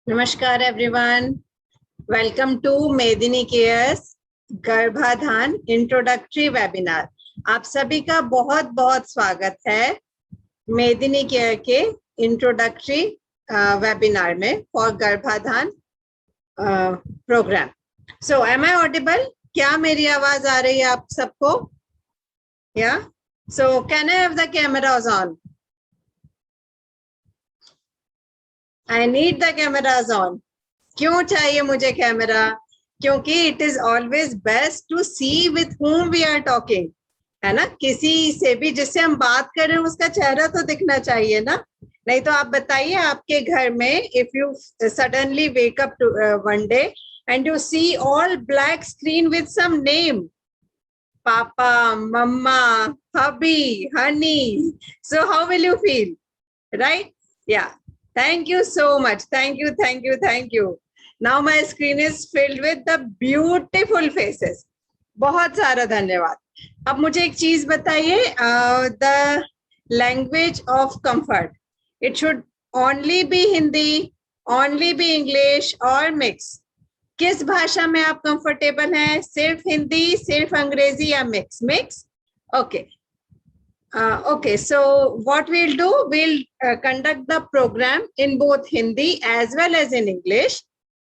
नमस्कार everyone, welcome to Medini cares गर्भाधान introductory webinar. आप सभी का बहुत बहुत स्वागत है मेदिनी केयर के इंट्रोडक्टरी वेबिनार में फॉर गर्भाधान programme. So am I audible? क्या मेरी आवाज आ रही है आप सबको? या so can I have the cameras on? I need the cameras on. क्यों चाहिए मुझे कैमरा? क्योंकि it is always best to see with whom we are talking, है ना? किसी से भी जिससे हम बात कर रहे हैं उसका चेहरा तो दिखना चाहिए ना। नहीं तो आप बताइए, आपके घर में if you suddenly wake up to one day and you see all black screen with some name, Papa, Mama, hubby, honey, so how will you feel, right? Yeah. Thank you so much. Thank you, thank you, thank you. Now my screen is filled with the beautiful faces. बहुत सारा धन्यवाद। अब मुझे एक चीज बताइए, the language of comfort. It should only be Hindi, only be English or mix. किस भाषा में आप कंफर्टेबल हैं? सिर्फ हिंदी, सिर्फ अंग्रेजी या mix? Mix, okay. Okay, so what we'll do, we'll conduct the program in both Hindi as well as in English.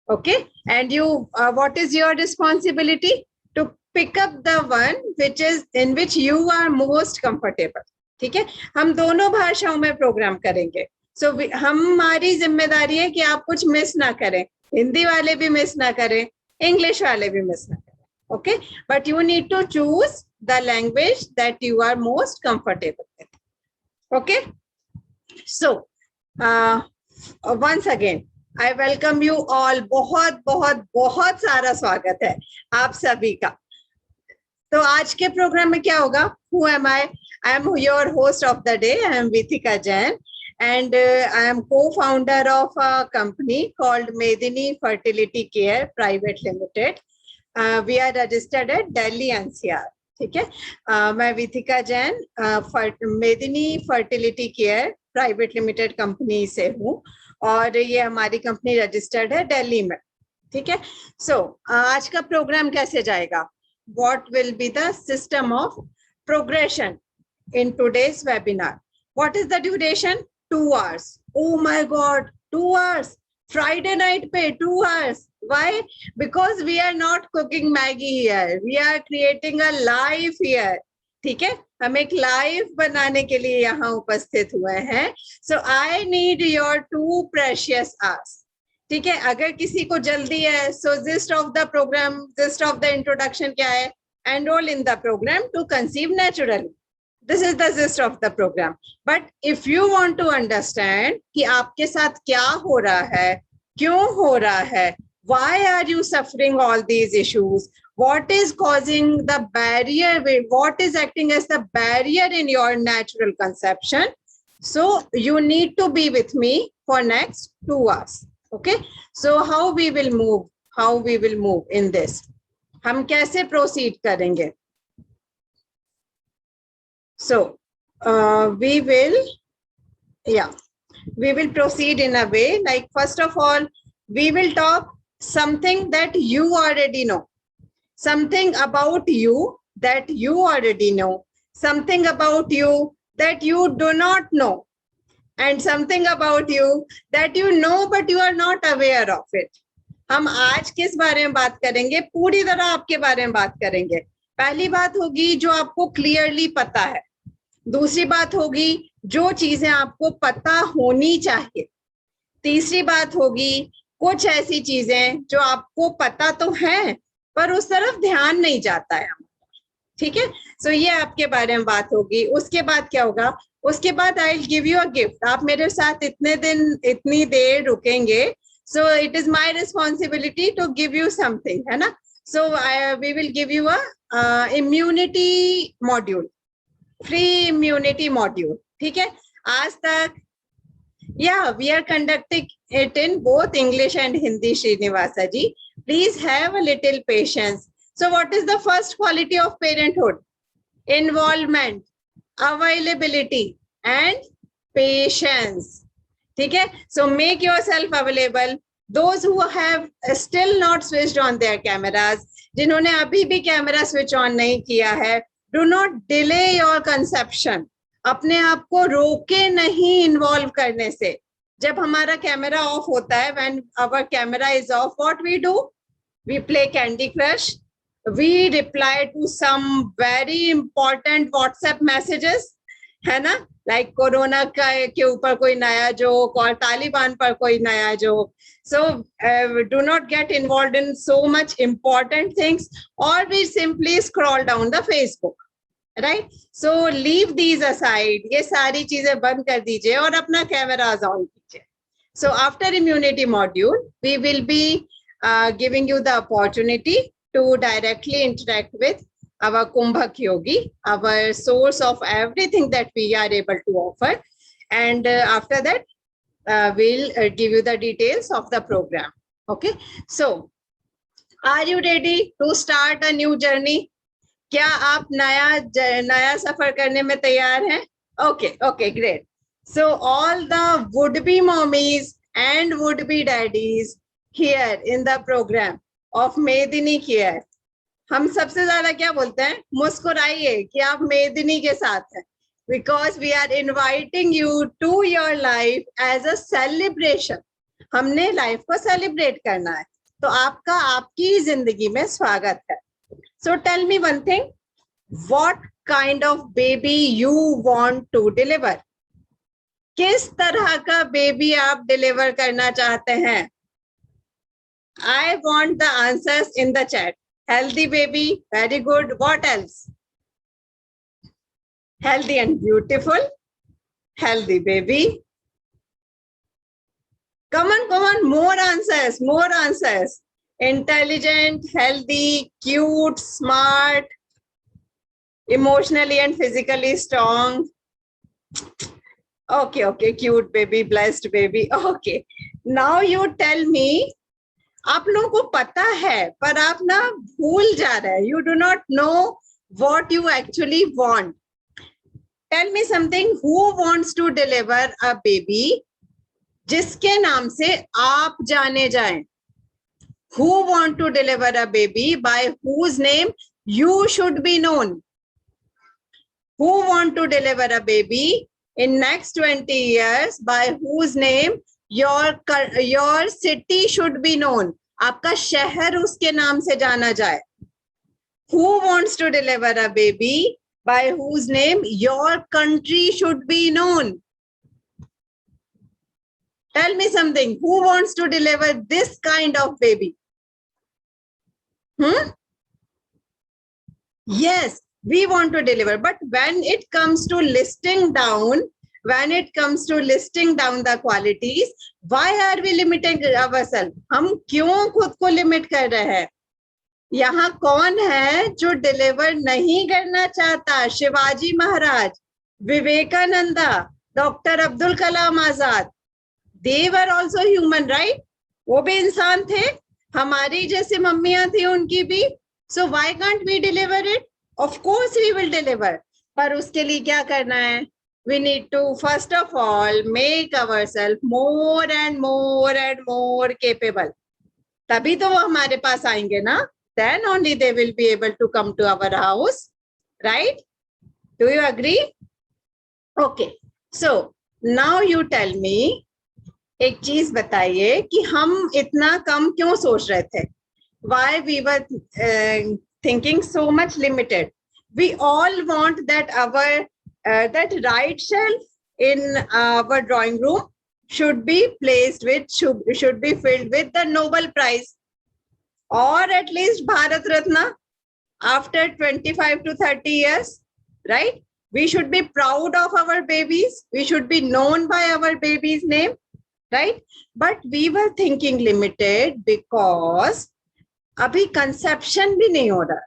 Okay, and you, what is your responsibility? To pick up the one which is in which you are most comfortable. ठीक है, हम दोनों भाषाओं में programme करेंगे। So हमारी जिम्मेदारी है कि आप कुछ मिस ना करें, हिंदी वाले भी मिस ना करें, इंग्लिश वाले भी मिस ना करें। Okay, but you need to choose the language that you are most comfortable with. Okay, so once again I welcome you all. बहुत बहुत बहुत सारा स्वागत है आप सभी का। तो आज के प्रोग्राम में क्या होगा? Who am I? I am your host of the day. I am Vitika Jain and I am co-founder of a company called Medini Fertility Care Private Limited. We are registered at Delhi NCR. ठीक है, मैं विथिका जैन मेदिनी fertility care private limited company से हूँ और ये हमारी company registered है दिल्ली में। ठीक है, सो आज का प्रोग्राम कैसे जाएगा? What will be the system of progression in today's webinar? What is the duration? 2 hours. Oh my God, 2 hours. Friday night पे 2 hours. Why? Because we are not cooking Maggie here. We are creating a live here. ठीक है, हम एक live बनाने के लिए यहाँ उपस्थित हुए हैं. So I need your 2 precious hours. ठीक है, अगर किसी को जल्दी है, so gist of the program, gist of the introduction क्या है? Enroll in the program to conceive naturally. This is the gist of the program. But if you want to understand कि आपके साथ क्या हो रहा है, क्यों हो रहा है, why are you suffering all these issues, what is causing the barrier, what is acting as the barrier in your natural conception, so you need to be with me for next 2 hours. Okay, so how we will move in this, हम कैसे proceed करेंगे? So we will proceed in a way like, first of all, we will talk something that you already know, something about you that you already know, something about you that you do not know, and something about you that you know but you are not aware of it. हम आज किस बारे में बात करेंगे? पूरी तरह आपके बारे में बात करेंगे। पहली बात होगी जो आपको क्लियरली पता है, दूसरी बात होगी जो चीजें आपको पता होनी चाहिए, तीसरी बात होगी कुछ ऐसी चीजें जो आपको पता तो है पर उस तरफ ध्यान नहीं जाता है। ठीक है, सो ये आपके बारे में बात होगी। उसके बाद क्या होगा? उसके बाद I will give you a gift. आप मेरे साथ इतनी देर रुकेंगे, so it is my responsibility to give you something, है ना? So we will give you a immunity module, free immunity module. ठीक है, आज तक we are conducting it in both English and Hindi, Srinivasa ji. Please have a little patience. So what is the first quality of parenthood? Involvement, availability and patience. ठीक है, so make yourself available, those who have still not switched on their cameras, जिन्होंने अभी भी camera switch on नहीं किया है, do not delay your conception. अपने आप को रोके नहीं इन्वॉल्व करने से. जब हमारा कैमरा ऑफ होता है, when our camera is off, what we do? We play Candy Crush. We reply to some very important WhatsApp messages, है ना? Like कोरोना के ऊपर कोई नया जोक और तालिबान पर कोई नया joke. So do not get involved in so much important things, or we simply scroll down the Facebook, right? So leave these aside. ये सारी चीजें बंद कर दीजिए और अपना कैमरास ऑन कीजिए. So after immunity module, we will be giving you the opportunity to directly interact with our Kumbhak Yogi, our source of everything that we are able to offer. And after that, we'll give you the details of the program. Okay. So are you ready to start a new journey? क्या आप नया सफर करने में तैयार हैं? Okay, okay, great. So all the would-be mommies and would-be daddies here in the program of Medini Care, हम सबसे ज्यादा क्या बोलते हैं? मुस्कुराइए कि आप मेदिनी के साथ हैं, because we are inviting you to your life as a celebration. हमने लाइफ को सेलिब्रेट करना है, तो आपका आपकी जिंदगी में स्वागत है. So tell me one thing, what kind of baby you want to deliver? किस तरह का बेबी आप डिलीवर करना चाहते हैं? I want the answers in the chat. Healthy baby, very good. What else? Healthy and beautiful. Healthy baby. Come on, more answers, more answers. Intelligent, healthy, cute, smart, emotionally and physically strong. Okay, cute baby, blessed baby. Okay, now you tell me, आप लोगों को पता है पर आप ना भूल जा रहे हैं. You do not know what you actually want. Tell me something, who wants to deliver a baby जिसके नाम से आप जाने जाएं? Who want to deliver a baby by whose name you should be known? Who want to deliver a baby in next 20 years by whose name your city should be known? आपका शहर उसके नाम से जाना जाए. Who wants to deliver a baby by whose name your country should be known? Tell me something, who wants to deliver this kind of baby? Yes, we want to deliver, but when it comes to listing down the qualities, why are we limiting ourselves? हम क्यों खुद को limit कर रहे हैं? यहाँ कौन है जो डिलीवर नहीं करना चाहता? Shivaji Maharaj, Vivekananda, doctor Abdul Kalam Azad, they were also human, right? वो भी इंसान थे, हमारी जैसे मम्मियां थी उनकी भी. So why can't we deliver it? Of course we will deliver. पर उसके लिए क्या करना है? We need to first of all make ourselves more and more capable. तभी तो वो हमारे पास आएंगे ना. Then only they will be able to come to our house, right? Do you agree? Okay. So now you tell me, एक चीज बताइए कि हम इतना कम क्यों सोच रहे थे? Why we were thinking so much limited? We all want that our that right shelf in our drawing room should be placed with, should be filled with the Nobel Prize or at least Bharat Ratna after 25 to 30 years, right? We should be proud of our babies. We should be known by our baby's name, right? But we were thinking limited because अभी conception भी नहीं हो रहा,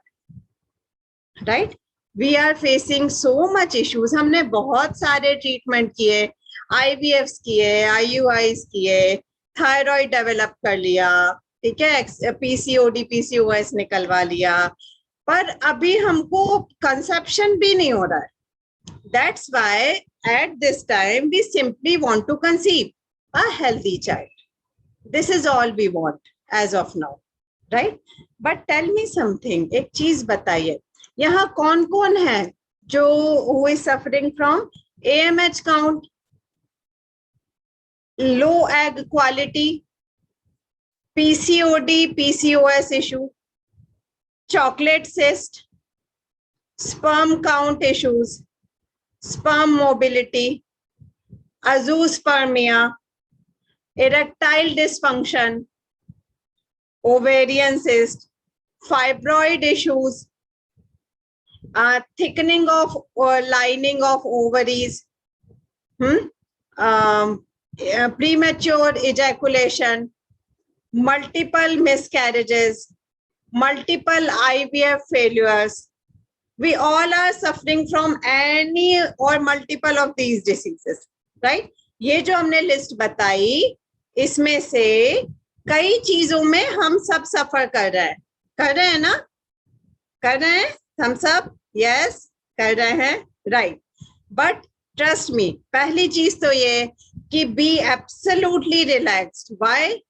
right? We are facing so much issues. हमने बहुत सारे treatment किए, IVFs किए, IUIs किए, thyroid develop कर लिया, ठीक है, PCOD, PCOS निकलवा लिया, पर अभी हमको conception भी नहीं हो रहा है. That's why at this time we simply want to conceive a healthy child. This is all we want as of now, right? But tell me something, एक चीज बताइए, यहाँ कौन कौन है जो who is suffering from AMH count, low egg quality, PCOD, PCOS issue, chocolate cyst, sperm count issues, sperm mobility, azoospermia, erectile dysfunction, ovarian cyst, fibroid issues, thickening of lining of ovaries, premature ejaculation, multiple miscarriages, multiple IVF failures. We all are suffering from any or multiple of these diseases, right? ये जो हमने list बताई, इसमें से कई चीजों में हम सब सफर कर रहे हैं ना? कर रहे हैं हम सब? यस, कर रहे हैं, राइट? बट ट्रस्ट मी, पहली चीज तो ये कि be absolutely relaxed. Why?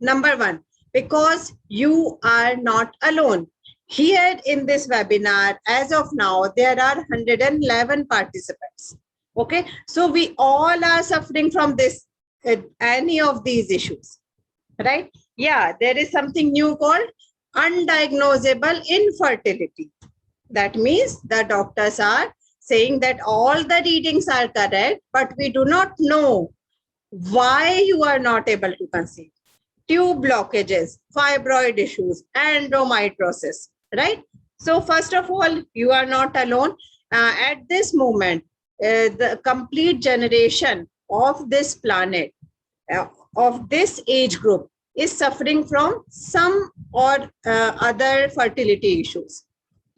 Number one, because you are not alone. Here in this webinar, as of now, there are 111 participants. Okay, so we all are suffering from this, any of these issues, right? Yeah, there is something new called undiagnosable infertility. That means the doctors are saying that all the readings are correct, but we do not know why you are not able to conceive. Tube blockages, fibroid issues, endometriosis, right? So first of all, you are not alone. At this moment, the complete generation of this planet, of this age group, is suffering from some or other fertility issues.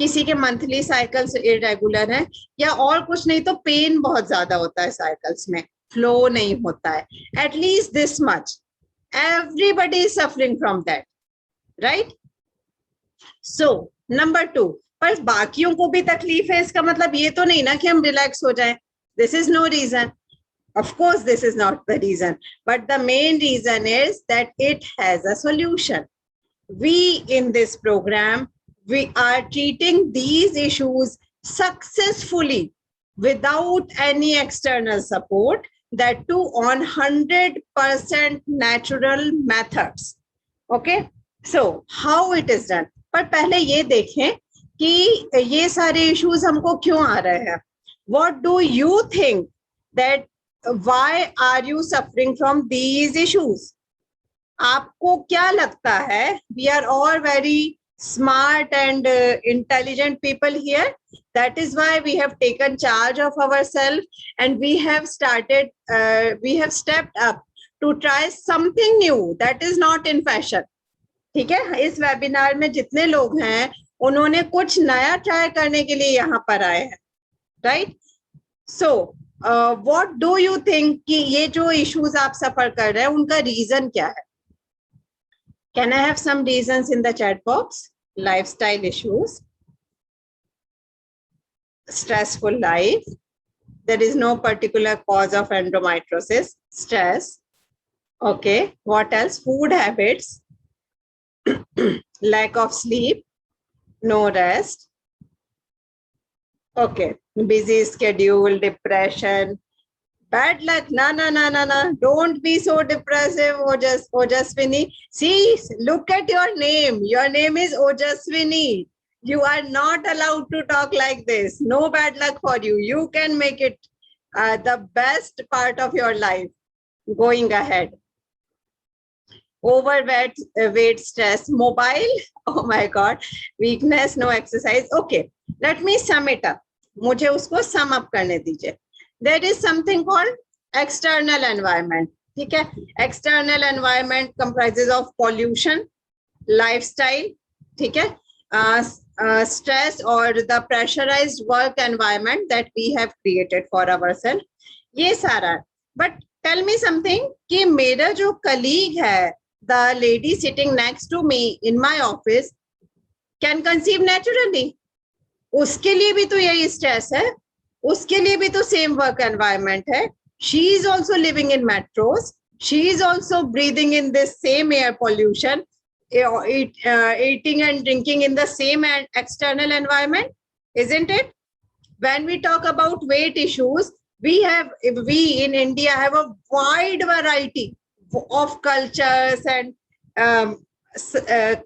किसी के monthly cycles irregular है, या और कुछ नहीं तो pen बहुत ज्यादा होता है साइकिल्स में, फ्लो नहीं होता है, at least this much. Everybody is suffering from that, right? So number two, पर बाकियों को भी तकलीफ है, इसका मतलब ये तो नहीं ना कि हम रिलैक्स हो जाएं. This is no reason. Of course, this is not the reason, but the main reason is that it has a solution. We in this program, we are treating these issues successfully without any external support, that too on 100% natural methods. Okay, so how it is done? पर पहले ये देखें कि ये सारे issues हमको क्यों आ रहे हैं. What do you think that why are you suffering from these issues? आपको क्या लगता है? We are all very smart and intelligent people here. That is why we have taken charge of ourselves and we have started, we have stepped up to try something new that is not in fashion. ठीक है, इस webinar में जितने लोग हैं उन्होंने कुछ नया ट्राई करने के लिए यहाँ पर आए हैं, right? So what do you think कि ये जो इश्यूज आप सफर कर रहे हैं उनका रीजन क्या है? Can I have some reasons in the chat box? Lifestyle issues, stressful life, there is no particular cause of endometriosis, stress. Okay, what else? Food habits, lack of sleep, no rest. Okay, busy schedule, depression, bad luck. No. Don't be so depressive, Ojaswini. See, look at your name. Your name is Ojaswini. You are not allowed to talk like this. No bad luck for you. You can make it the best part of your life going ahead. Overweight, weight, stress, mobile. Oh my God. Weakness, no exercise. Okay, let me sum it up. मुझे उसको sum up करने दीजिए. There is something called external environment. ठीक है? External environment comprises of pollution, lifestyle, ठीक है? Stress or the pressurized work environment that we have created for ourselves. ये सारा. But tell me something कि मेरा जो colleague है, the lady sitting next to me in my office, can conceive naturally. उसके लिए भी तो यही stress है. उसके लिए भी तो सेम वर्क एनवायरनमेंट है. She is also living in metros. She is also breathing in this same air pollution, eating and drinking in the same external environment, isn't it? When we talk about weight issues, we in India have a wide variety of cultures and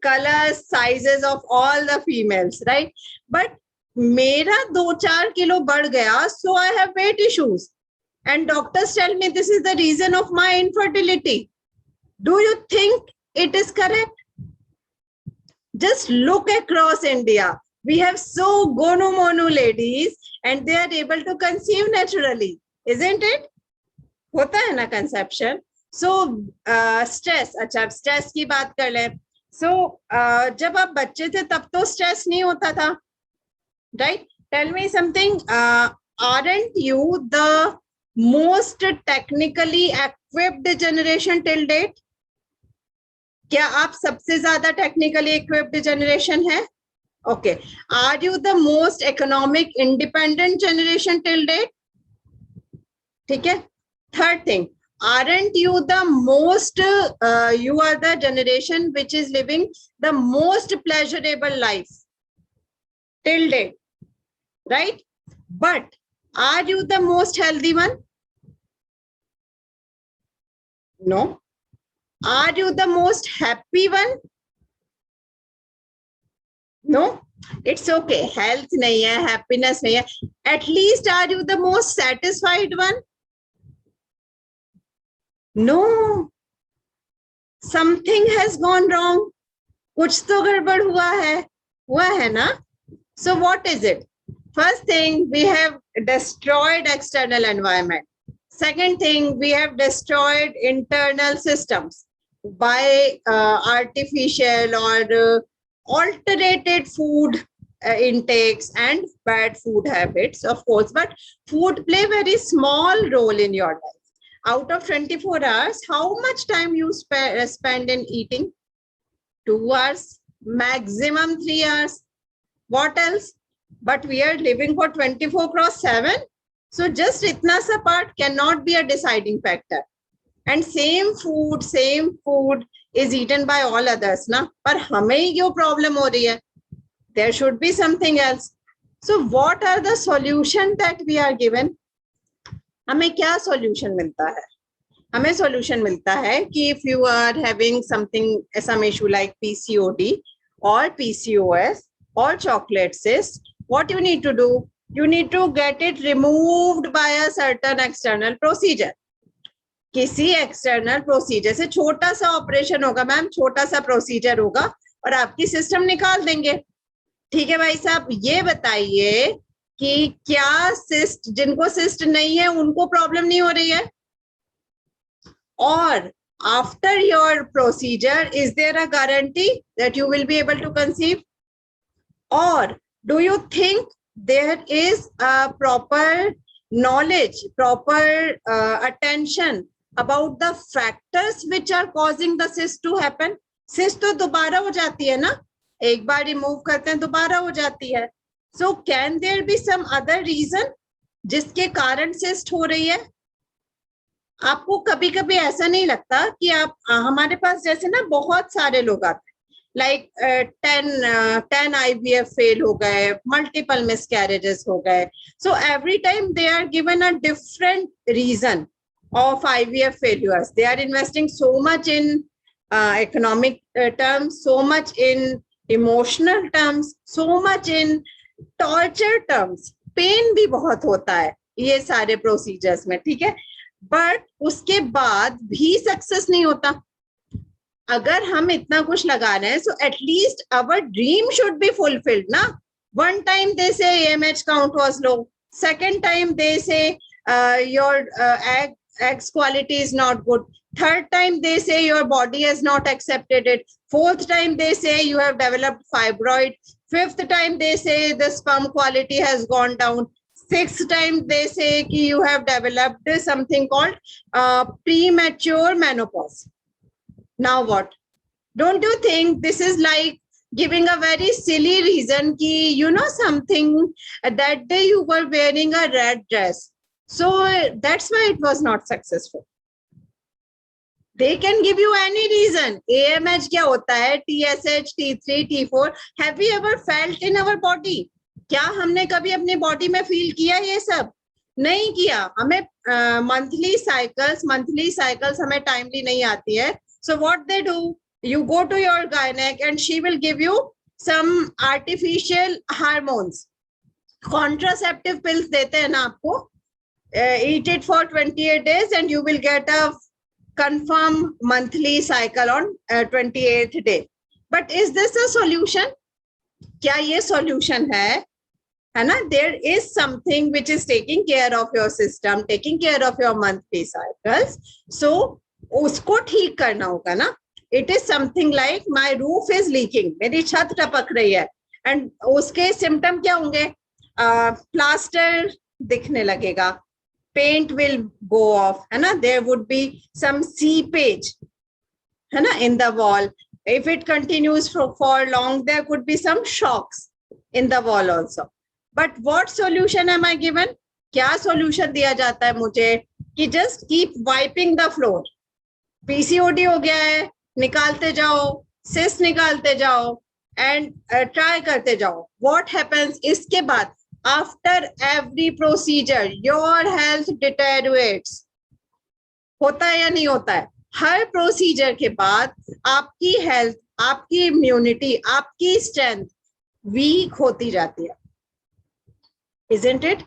colors, sizes of all the females, right? But मेरा 2-4 kilo बढ़ गया, so I have weight issues. And doctors tell me this is the reason of my infertility. Do you think it is correct? Just look across India. We have so gono mono ladies and they are able to conceive naturally, isn't it? होता है ना conception. So stress, अच्छा stress की बात कर ले. So जब आप बच्चे थे तब तो stress नहीं होता था, right? Tell me something. Aren't you the most technically equipped generation till date? क्या आप सबसे ज्यादा टेक्निकली इक्विप्ड जनरेशन है? Okay. Are you the most economic independent generation till date? ठीक है. Third thing, aren't you the most you are the generation which is living the most pleasurable life till date, right? But are you the most healthy one? No. Are you the most happy one? No. It's okay. Health nahi hai, happiness nahi hai. At least are you the most satisfied one? No. Something has gone wrong. कुछ तो गड़बड़ हुआ है ना? So what is it? First thing, we have destroyed external environment. Second thing, we have destroyed internal systems by artificial or alterated food intakes and bad food habits, of course, but food play very small role in your life. Out of 24 hours, how much time you spend in eating? 2 hours, maximum 3 hours. What else? But we are living for 24/7. So just itna sa part cannot be a deciding factor. And same food is eaten by all others, na? Par hame yo problem ho rahi hai. There should be something else. So what are the solution that we are given? हमें क्या solution मिलता है? हमें solution मिलता है कि if you are having some issue like PCOD or PCOS or chocolate cyst, what you need to do? You need to get it removed by a certain external procedure. किसी external procedure से छोटा सा operation होगा ma'am, छोटा सा procedure होगा और आपकी सिस्टम निकाल देंगे. ठीक है भाई साहब, ये बताइए कि क्या सिस्ट, जिनको सिस्ट नहीं है उनको प्रॉब्लम नहीं हो रही है? और after your procedure is there a guarantee that you will be able to conceive? और do you think there is a proper knowledge, proper attention about the factors which are causing the cyst to happen? cyst तो दोबारा हो जाती है ना, एक बार remove करते हैं दोबारा हो जाती है. So can there be some other reason जिसके कारण cyst हो रही है? आपको कभी कभी ऐसा नहीं लगता कि आप हमारे पास जैसे ना बहुत सारे लोग आते हैं, like 10 IVF fail हो गए, multiple miscarriages हो गए. So every time they are given a different reason of IVF failures. They are investing so much in economic terms, so much in emotional terms, so much in torture terms. Pain भी बहुत होता है ये सारे procedures में, ठीक है? But उसके बाद भी success नहीं होता. अगर हम इतना कुछ लगा रहे हैं, so at least our dream should be fulfilled, ना? One time they say AMH count was low. Second time they say your eggs quality is not good. Third time they say your body has not accepted it. Fourth time they say you have developed fibroid. Fifth time they say the sperm quality has gone down. Sixth time they say कि you have developed something called premature menopause. Now what? Don't you think this is like giving a very silly reason कि you know something, that day you were wearing a red dress, so that's why it was not successful. They can give you any reason. AMH क्या होता है, TSH, T3, T4. Have we ever felt in our body? क्या हमने कभी अपने body में feel किया ये सब? नहीं किया. हमें मंथली साइकिल्स हमें टाइमली नहीं आती है. So what they do? You go to your gynec and she will give you some artificial hormones. Contraceptive pills देते हैं ना आपको. Eat it for 28 days and you will get a confirm monthly cycle on 28th day. But is this a solution? क्या ये solution है ना? There is something which is taking care of your system, taking care of your monthly cycles. So उसको ठीक करना होगा ना. It is something like my roof is leaking. मेरी छत टपक रही है. And उसके symptom क्या होंगे? Plaster दिखने लगेगा. Paint will go off, है ना? There would be some seepage, है ना, in the wall. If it continues for long, there could be some shocks in the wall also. But what solution am I given? क्या solution दिया जाता है मुझे कि just keep wiping the floor. PCOD हो गया है, निकालते जाओ, cyst निकालते जाओ, and try करते जाओ. What happens इसके बाद? After every procedure, your health deteriorates. होता है या नहीं होता है? हर प्रोसीजर के बाद आपकी हेल्थ, आपकी इम्यूनिटी, आपकी स्ट्रेंथ वीक होती जाती है. Isn't it?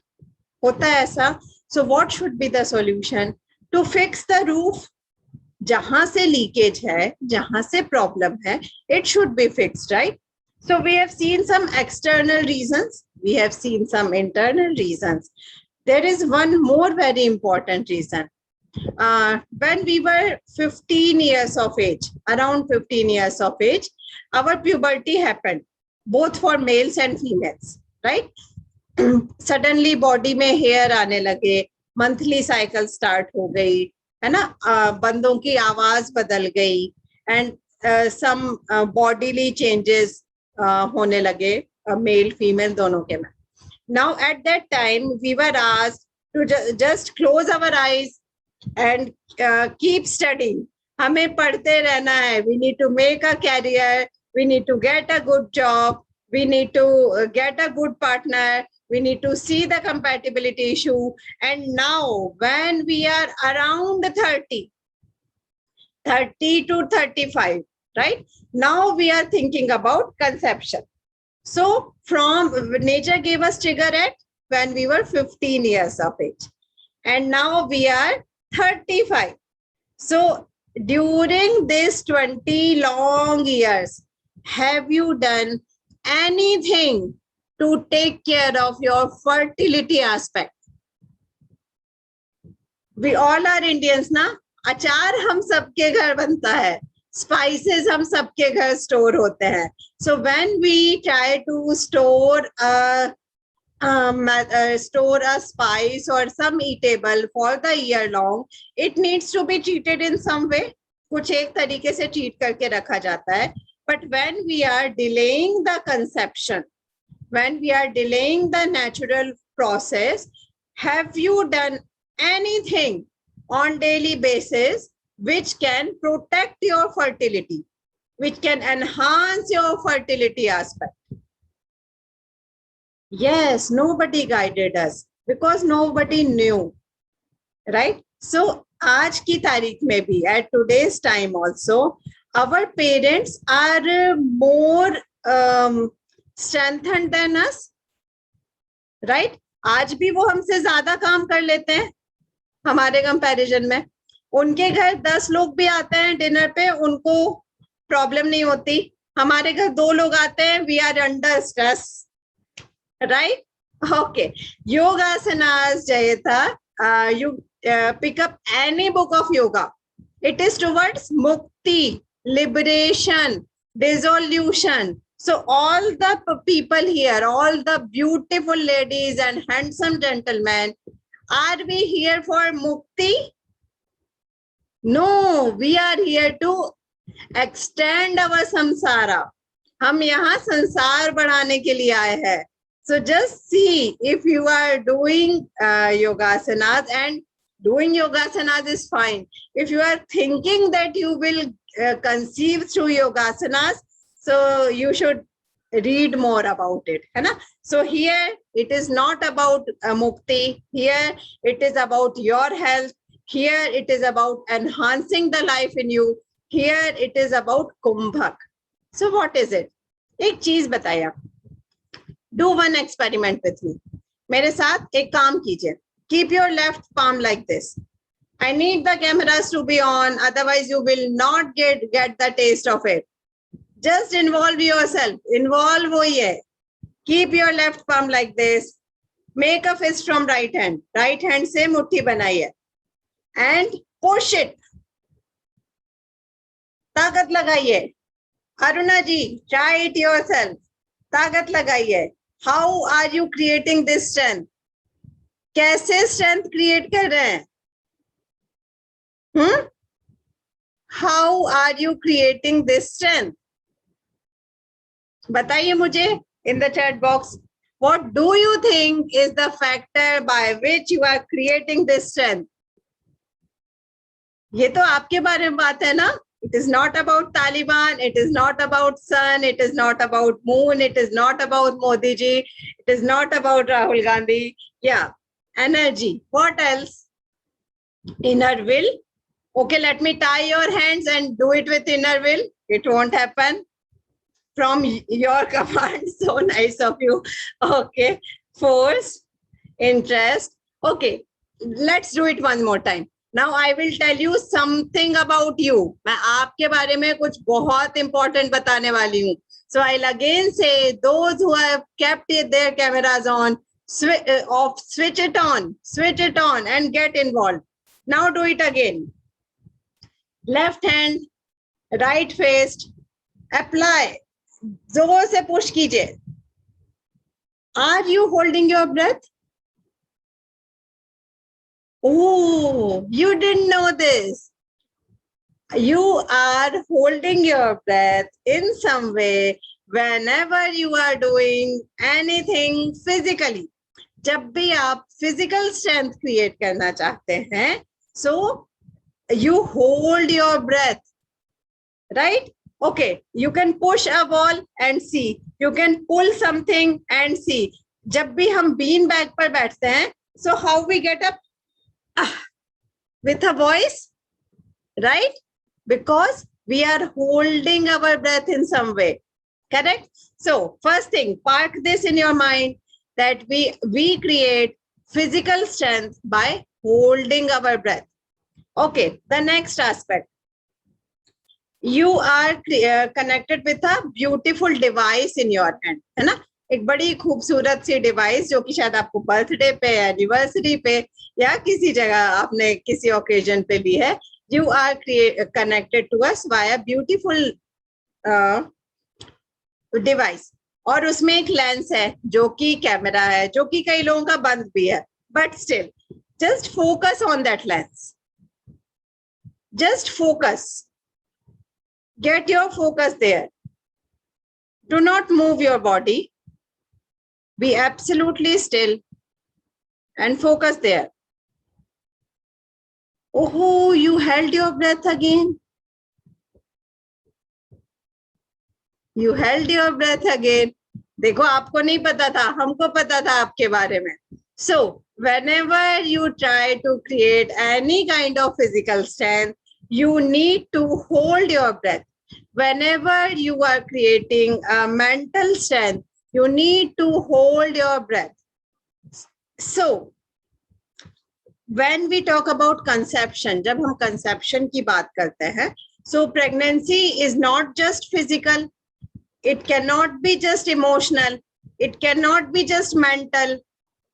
होता है ऐसा. So what should be the solution? To fix the roof. जहां से लीकेज है, जहां से प्रॉब्लम है, it should be fixed, right? So we have seen some external reasons. We have seen some internal reasons. There is one more very important reason. When we were 15 years of age, around 15 years of age, our puberty happened, both for males and females, right? Suddenly body में hair आने लगे, monthly cycle start हो गई, है ना? बंदों की आवाज बदल गई, and some bodily changes होने लगे, male female दोनों के में. Now at that time we were asked to just close our eyes and keep studying. हमें पढ़ते रहना है. We need to make a career. We need to get a good job. We need to get a good partner. We need to see the compatibility issue. And now when we are around 30 to 35, right? Now we are thinking about conception. So from nature gave us trigger at when we were 15 years of age. And now we are 35. So during this 20 long years, have you done anything to take care of your fertility aspect? We all are Indians, na? अचार हम सबके घर बनता है. Spices हम सबके घर store होते हैं. So when we try to store a spice or some eatable for the year long, it needs to be treated in some way. कुछ एक तरीके से treat करके रखा जाता है. But when we are delaying the conception, when we are delaying the natural process, have you done anything on daily basis which can protect your fertility, which can enhance your fertility aspect? Yes, nobody guided us because nobody knew, right? So आज की तारीख में भी, at today's time also, our parents are more strengthened than us, right? आज भी वो हमसे ज्यादा काम कर लेते हैं हमारे कंपैरिजन में. उनके घर 10 लोग भी आते हैं डिनर पे, उनको प्रॉब्लम नहीं होती. हमारे घर 2 लोग आते हैं, we are under stress, right? Okay. Yogasanas, Jayata, you pick up any book of yoga. It is towards mukti, liberation, dissolution. So all the people here, all the beautiful ladies and handsome gentlemen, are we here for mukti? No, we are here to extend our samsara. हम यहाँ संसार बढ़ाने के लिए आए हैं. So just see if you are doing yogasanas, and Doing yogasanas is fine. If you are thinking that you will conceive through yogasanas, so you should read more about it, है ना? So here it is not about mukti. Here it is about your health. Here it is about enhancing the life in you. Here it is about kumbhak. So what is it? एक चीज बताइए आप. Do one experiment with me. मेरे साथ एक काम कीजिए. Keep your left palm like this. I need the cameras to be on, otherwise you will not get the taste of it. Just involve yourself. Involve वही है. Keep your left palm like this. Make a fist from right hand. Right hand से मुट्ठी बनाइए. And push it. ताकत लगाइए. अरुणा जी, try it yourself. ताकत लगाइए. How are you creating this strength? कैसे strength create कर रहे हैं? How are you creating this strength? बताइए मुझे in the chat box. What do you think is the factor by which you are creating this strength? ये तो आपके बारे में बात है ना? It is not about Taliban. It is not about sun. It is not about moon. It is not about Modi ji. It is not about Rahul Gandhi. Yeah, energy. What else? Inner will. Okay, let me tie your hands and do it with inner will. It won't happen. From your command. So nice of you. Okay, force, interest. Okay, let's do it one more time. Now I will tell you something about you. मैं आपके बारे में कुछ बहुत important बताने वाली हूँ. So I'll again say, those who have kept their cameras on, switch it on and get involved. Now do it again. Left hand, right faced, apply. जोर से push कीजिए. Are you holding your breath? Oh, you didn't know this. You are holding your breath in some way whenever you are doing anything physically. जब भी आप physical strength create करना चाहते हैं, so you hold your breath, right? Okay, you can push a wall and see. You can pull something and see. जब भी हम bean bag पर बैठते हैं, so how we get up? With a voice, right? Because we are holding our breath in some way, correct? So first thing, park this in your mind that we create physical strength by holding our breath. Okay, the next aspect. You are connected with a beautiful device in your hand, है ना? एक बड़ी खूबसूरत सी device जो कि शायद आपको birthday पे, एनिवर्सरी पे या किसी जगह आपने किसी ओकेजन पे ली है. You are connected to us via beautiful device. और उसमें एक लेंस है जो कि कैमरा है, जो कि कई लोगों का बंद भी है. But still, just focus on that lens. Just focus. Get your focus there. Do not move your body. Be absolutely still and focus there. Oh, you held your breath again. You held your breath again. देखो, आपको नहीं पता था, हमको पता था आपके बारे में. So, whenever you try to create any kind of physical strength, you need to hold your breath. Whenever you are creating a mental strength, you need to hold your breath. So, when we talk about conception, जब हम conception की बात करते हैं, so pregnancy is not just physical, it cannot be just emotional, it cannot be just mental,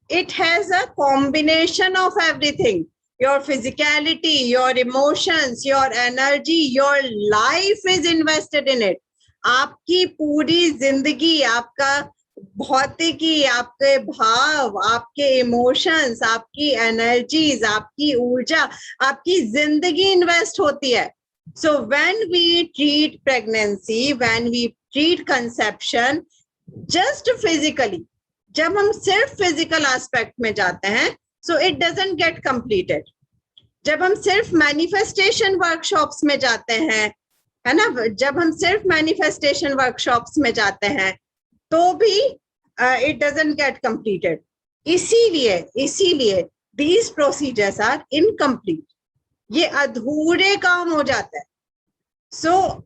it has a combination of everything. Your physicality, your emotions, your energy, your life is invested in it. आपकी पूरी जिंदगी, आपका भौतिकी, आपके भाव, आपके emotions, आपकी energies, आपकी ऊर्जा, आपकी जिंदगी इन्वेस्ट होती है. So when we treat pregnancy, when we treat conception just physically, जब हम सिर्फ physical aspect में जाते हैं, so it doesn't get completed. जब हम सिर्फ मैनिफेस्टेशन वर्कशॉप्स में जाते हैं, है ना, जब हम सिर्फ मैनिफेस्टेशन वर्कशॉप्स में जाते हैं तो भी इट डजंट गेट कंप्लीटेड। इसीलिए दीज प्रोसीजर्स आर इनकम्प्लीट, ये अधूरे काम हो जाता है। So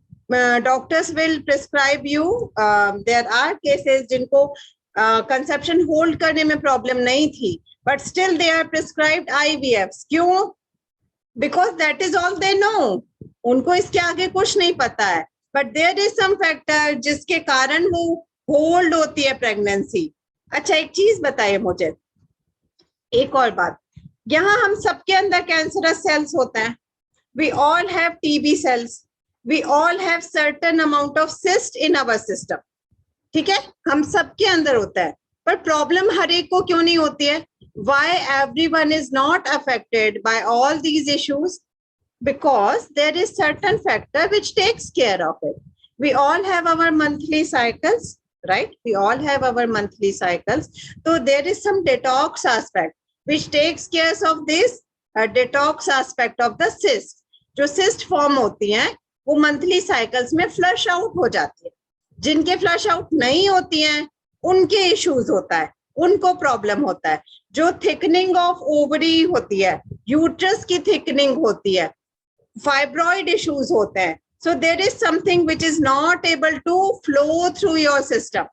doctors will prescribe you, there are cases जिनको कंसेप्शन होल्ड करने में प्रॉब्लम नहीं थी, but still they are prescribed IVF. क्यों? Because that is all they know, उनको इसके आगे कुछ नहीं पता है। But there is some factor जिसके कारण वो होल्ड होती है प्रेगनेंसी। अच्छा, एक चीज बताइए मुझे, एक और बात, यहाँ हम सबके अंदर कैंसरस सेल्स होते हैं। We all have TB cells, we all have certain amount of cyst in our system, ठीक है, हम सबके अंदर होता है। पर प्रॉब्लम हर एक को क्यों नहीं होती है? Why everyone is not affected by all these issues? Because there is certain factor which takes care of it. We all have our monthly cycles, right? We all have our monthly cycles. So there is some detox aspect which takes care of this detox aspect of the cyst. जो cyst form होती हैं वो monthly cycles में flush out हो जाती है। जिनके flush out नहीं होती हैं उनके issues होता है, उनको प्रॉब्लम होता है। जो थिकनिंग ऑफ ओवरी होती है, यूट्रस की थिकनिंग होती है, फाइब्रॉइड इश्यूज होते हैं। So there is something which is not able to flow through your system,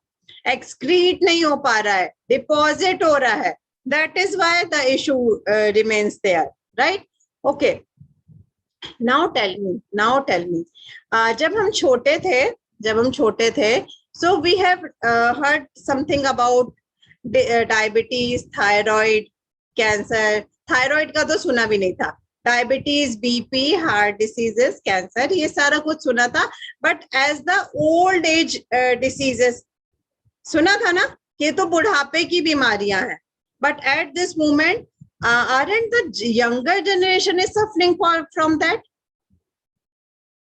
excrete नहीं हो पा रहा है, डिपॉजिट हो रहा है, that is why the issue remains there, right? Okay, now tell me, जब हम छोटे थे, so we have heard something about diabetes, thyroid, cancer. Thyroid का तो सुना भी नहीं था, diabetes, BP, heart diseases, cancer, ये सारा कुछ सुना था। But as the old age diseases सुना था ना, ये तो बुढ़ापे की बीमारियां हैं। But at this moment aren't the younger generation is suffering from that?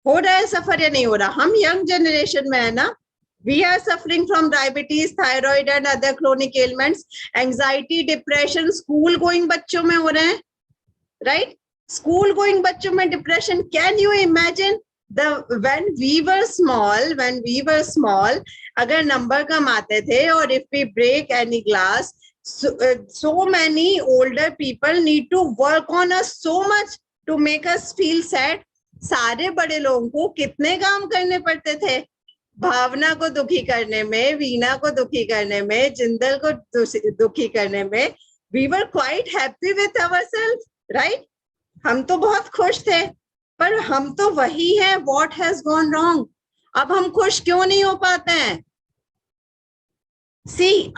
हो रहा है सफर या नहीं हो रहा? हम यंग जनरेशन में है ना, we are suffering from diabetes, thyroid and other chronic ailments, anxiety, depression, school going बच्चों में हो रहे हैं, right? School going बच्चों में depression. Can you imagine when we were small, अगर नंबर कम आते थे और if we break any glass, so many older people need to work on us so much to make us feel sad. सारे बड़े लोगों को कितने काम करने पड़ते थे, भावना को दुखी करने में, वीना को दुखी करने में, जिंदल को दुखी करने में। We were quite happy with ourselves, right? हम तो बहुत खुश थे, पर हम तो वही है। What has gone wrong? अब हम खुश क्यों नहीं हो पाते हैं? See,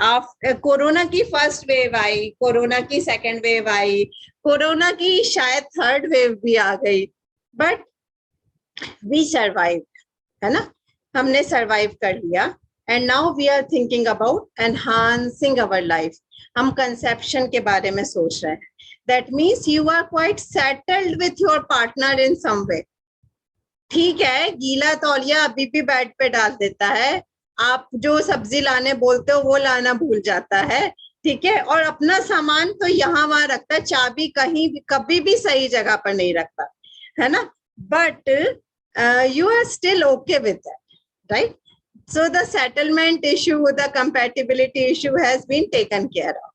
कोरोना की फर्स्ट वेव आई, कोरोना की सेकेंड वेव आई, कोरोना की शायद थर्ड वेव भी आ गई, बट वी सर्वाइव, है ना, हमने सर्वाइव कर लिया। And now we are thinking about enhancing our life. हम कंसेप्शन के बारे में सोच रहे हैं। That means you are quite settled with your partner in सम वे। ठीक है, गीला तौलिया अभी भी बेड पे डाल देता है, आप जो सब्जी लाने बोलते हो वो लाना भूल जाता है, ठीक है, और अपना सामान तो यहाँ वहां रखता है, चाबी कहीं कभी भी सही जगह पर नहीं रखता, है ना, but you are still okay with that, right? So the settlement issue, the compatibility issue has been taken care of.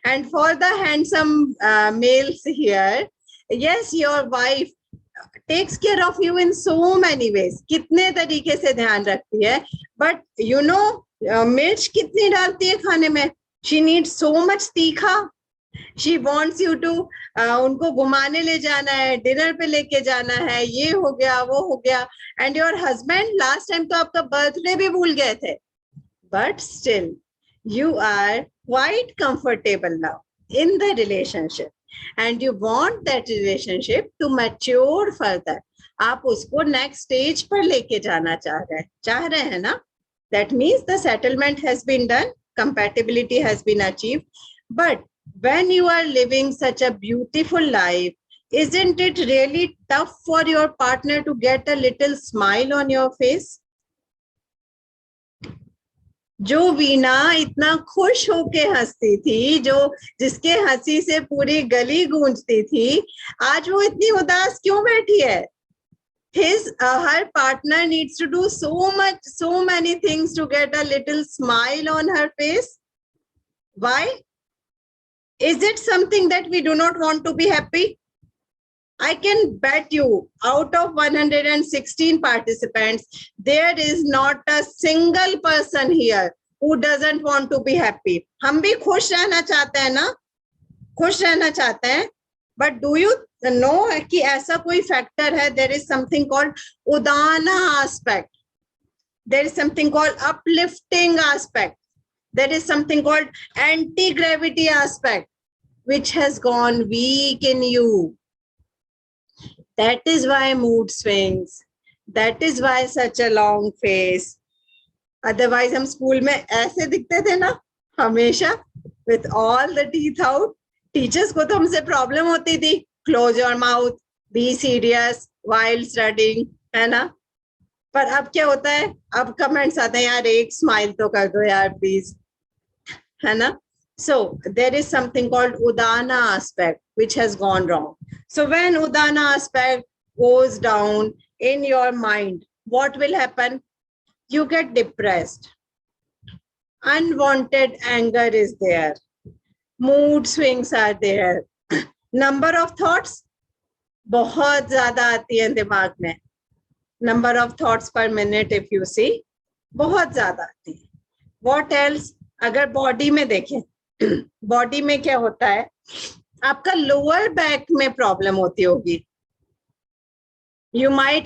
And for the handsome males here, yes, your wife takes care of you in so many ways. कितने तरीके से ध्यान रखती है, but you know, मिर्च कितनी डालती है खाने में? She needs so much तीखा. She wants you to उनको घुमाने ले जाना है, डिनर पे लेके जाना है, ये हो गया वो हो गया। And your husband last time तो आपका बर्थडे भी भूल गए थे, but still you are quite comfortable now in the relationship and you want that relationship to mature further. आप उसको नेक्स्ट स्टेज पर लेके जाना चाह रहे हैं ना? That means the settlement has been done, compatibility has been achieved, but when you are living such a beautiful life, isn't it really tough for your partner to get a little smile on your face? जो वीणा इतना खुश होके हंसती थी, जो जिसके हंसी से पूरी गली गूंजती थी, आज वो इतनी उदास क्यों बैठी है? Her partner needs to do so many things to get a little smile on her face. Why? Is it something that we do not want to be happy? I can bet you, out of 116 participants, there is not a single person here who doesn't want to be happy. हम भी खुश रहना चाहते हैं ना, खुश रहना चाहते हैं, but do you know कि ऐसा कोई factor है? There is something called udana aspect. There is something called uplifting aspect. There is something called anti-gravity aspect, which has gone weak in you. That is why mood swings. That is why such a long face. Otherwise, हम school में ऐसे दिखते थे ना, हमेशा with all the teeth out. Teachers को तो हमसे प्रॉब्लम होती थी. Close your mouth, be serious while studying, है ना? पर अब क्या होता है? अब कमेंट्स आते हैं, यार एक स्माइल तो कर दो यार प्लीज, है ना? So there is something called udana aspect which has gone wrong. So when udana aspect goes down in your mind, what will happen? You get depressed. Unwanted anger is there. Mood swings are there. Number of thoughts बहुत ज्यादा आती है दिमाग में. Number of thoughts per minute if you see, बहुत ज्यादा आती है. What else? अगर बॉडी में देखें, बॉडी में क्या होता है? आपका लोअर बैक में प्रॉब्लम होती होगी. You might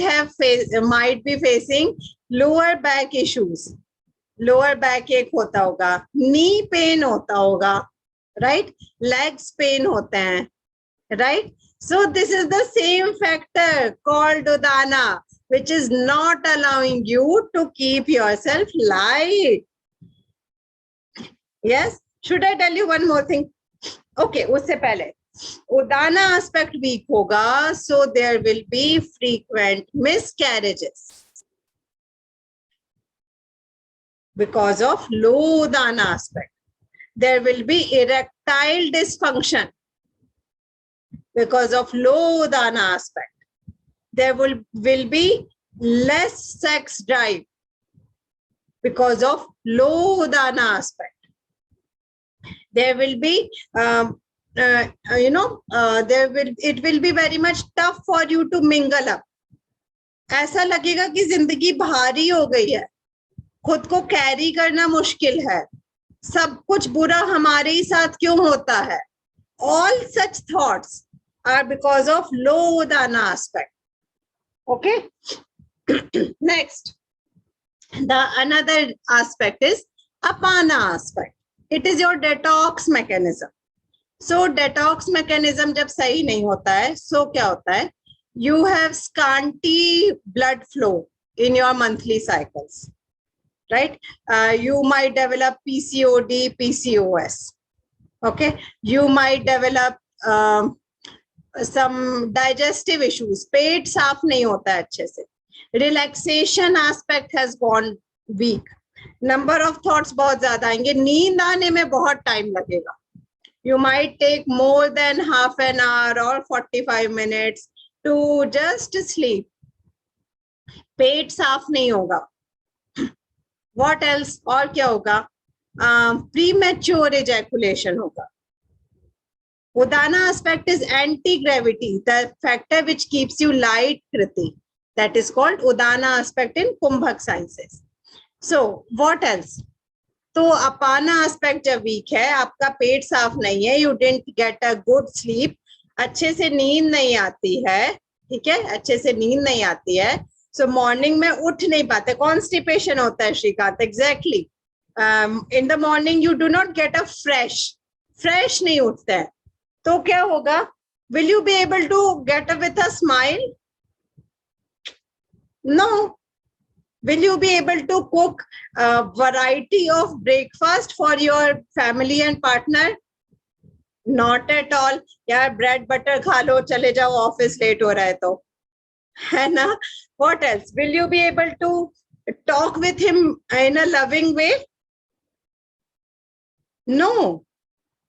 be facing lower back issues. Lower back एक होता होगा, knee pain होता होगा, right? Legs pain होते हैं, right? So this is the same factor called udana, which is not allowing you to keep yourself light. Yes? Should I tell you one more thing? Okay, उससे पहले udana aspect weak होगा, so there will be frequent miscarriages because of low udana aspect. There will be erectile dysfunction because of low udana aspect. There will be less sex drive because of low udana aspect. There will be it will be very much tough for you to mingle up. ऐसा लगेगा कि जिंदगी भारी हो गई है, खुद को कैरी करना मुश्किल है, सब कुछ बुरा हमारे ही साथ क्यों होता है? All such thoughts are because of low udana aspect. Okay. Next, the another aspect is apana aspect. It is your detox mechanism. So detox mechanism जब सही नहीं होता है, so क्या होता है? You have scanty blood flow in your monthly cycles, right? You might develop PCOD, PCOS. Okay, you might develop some digestive issues. पेट साफ नहीं होता है अच्छे से. Relaxation aspect has gone weak. Number of thoughts बहुत ज्यादा आएंगे. नींद आने में बहुत टाइम लगेगा. You might take more than half an hour or 45 minutes to just sleep. पेट साफ नहीं होगा. What else? और क्या होगा? Premature ejaculation होगा. Udana aspect is anti-gravity, the factor which keeps you light, Kriti. That is called Udana aspect in Kumbhak sciences. So, what else? तो अपाना aspect जब week है, आपका पेट साफ नहीं है, you didn't get a good sleep, अच्छे से नींद नहीं आती है, ठीक है, अच्छे से नींद नहीं आती है, सो मॉर्निंग में उठ नहीं पाते, कॉन्स्टिपेशन होता है Shrikant. Exactly, in the morning you do not get a fresh नहीं उठते हैं, तो क्या होगा? Will you be able to get up with a smile? No. Will you be able to cook a variety of breakfast for your family and partner? Not at all. यार bread butter खा लो, चले जाओ office, late हो रहा है तो, है ना? What else? Will you be able to talk with him in a loving way? No.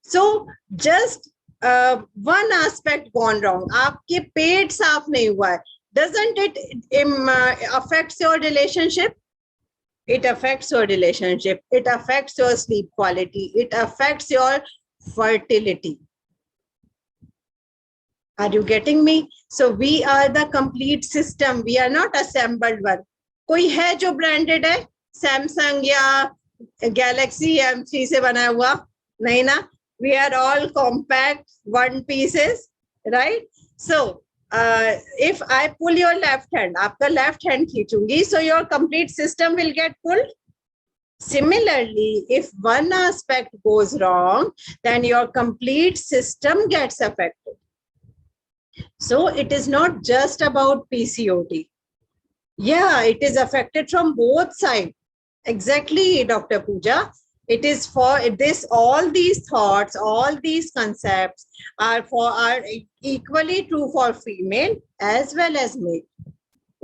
So just one aspect gone wrong. आपके पेट साफ नहीं हुआ है. Doesn't it affects your relationship? It affects your relationship. It affects your sleep quality. It affects your fertility. Are you getting me? So we are the complete system. We are not assembled one. कोई है जो branded है? Samsung या Galaxy M3 से बना हुआ? नहीं ना? We are all compact one pieces, right? So if I pull your left hand, आपका left hand खींचूंगी, so your complete system will get pulled. Similarly, if one aspect goes wrong, then your complete system gets affected. So it is not just about PCOD. Yeah, it is affected from both sides. Exactly, Dr. Pooja. It is for this, all these thoughts, all these concepts are equally true for female as well as male,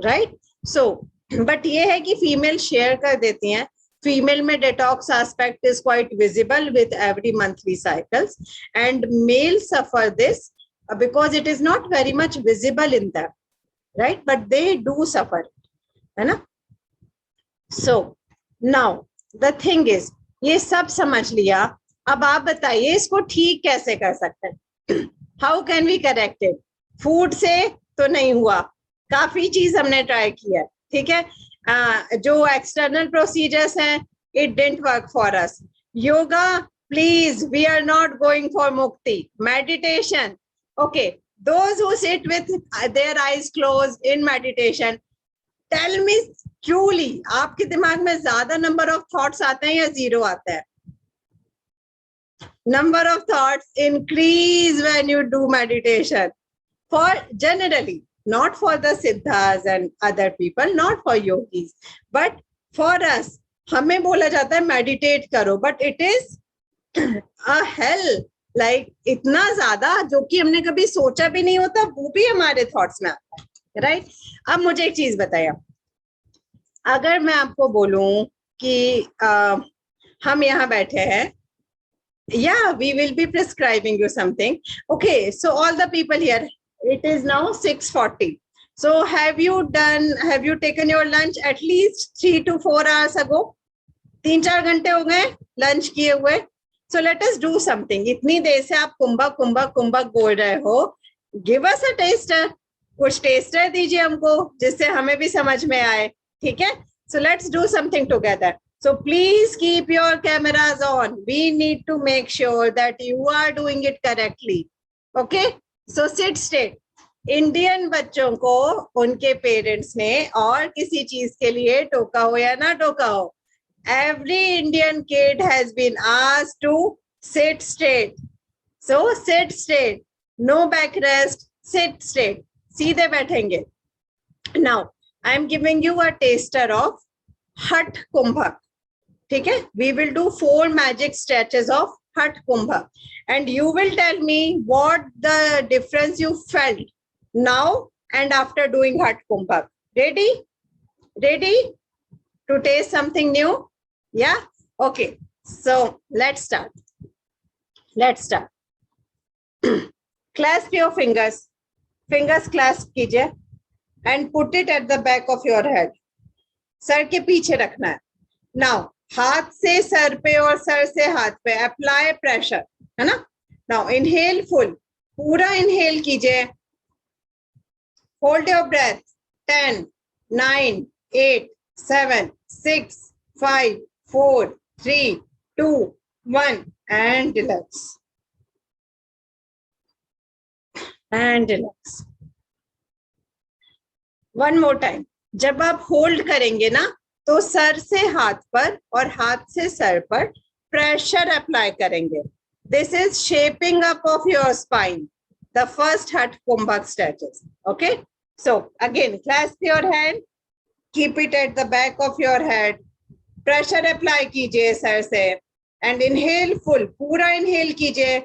right? So, but ये है कि female share कर देती हैं. Female में detox aspect is quite visible with every monthly cycles, and male suffer this because it is not very much visible in them, right? But they do suffer, है ना? So now the thing is, ये सब समझ लिया. अब आप बताइए इसको ठीक कैसे कर सकते हैं? How can we correct it? Food से तो नहीं हुआ, काफी चीज हमने ट्राई किया, ठीक है. जो एक्सटर्नल प्रोसीजर्स हैं, it didn't work for us. Yoga, please, we are not going for mukti. Meditation, okay, those who sit with their eyes closed in meditation, tell me truly, आपके दिमाग में ज्यादा number of thoughts आते हैं या zero आता है? Number of thoughts increase when you do meditation. For generally, not for the siddhas and other people, not for yogis, but for us, हमें बोला जाता है meditate करो, but it is a hell. Like इतना ज्यादा जो कि हमने कभी सोचा भी नहीं होता, वो भी हमारे thoughts में आता है, right? अब मुझे एक चीज बताइए, अगर मैं आपको बोलूं कि हम यहाँ बैठे हैं, yeah, we will be prescribing you something. Okay, so all the people here, it is now 6:40. So have you taken your lunch at least 3 to 4 hours ago? 3-4 घंटे हो गए lunch किए हुए. So let us do something. इतनी देर से आप कुंभक बोल रहे हो. Give us a taster. कुछ टेस्टर दीजिए हमको जिससे हमें भी समझ में आए, ठीक है? So let's do something together. So please keep your cameras on. We need to make sure that you are doing it correctly. Okay? So sit straight. Indian बच्चों को उनके पेरेंट्स ने और किसी चीज के लिए टोका हो या ना टोका हो, every Indian kid has been asked to sit straight. So sit straight. No backrest. Sit straight. सीधे बैठेंगे. Now, I am giving you a taster of Hat Kumbhak. ठीक है? We will do 4 magic stretches of Hat Kumbhak, and you will tell me what the difference you felt now and after doing Hat Kumbhak. Ready? Ready to taste something new? Yeah? Okay. So let's start. Let's start. Clasp your fingers. Fingers clasp कीजिए and put it at the back of your head. Sir के पीछे रखना है. Now, हाथ से sir पे और sir से हाथ पे apply pressure, है ना? Now, inhale full. पूरा inhale कीजिए. Hold your breath. 10, 9, 8, 7, 6, 5, 4, 3, 2, 1, and relax. And relax. One more time. जब आप होल्ड करेंगे ना, तो सर से हाथ पर और हाथ से सर पर प्रेशर अप्लाई करेंगे. This is shaping up of your spine. The first Hat Kumbhak stretches. Okay. So again, clasp your hand. Keep it at the back of your head. Pressure apply कीजिए sir से. And inhale full. पूरा inhale कीजिए.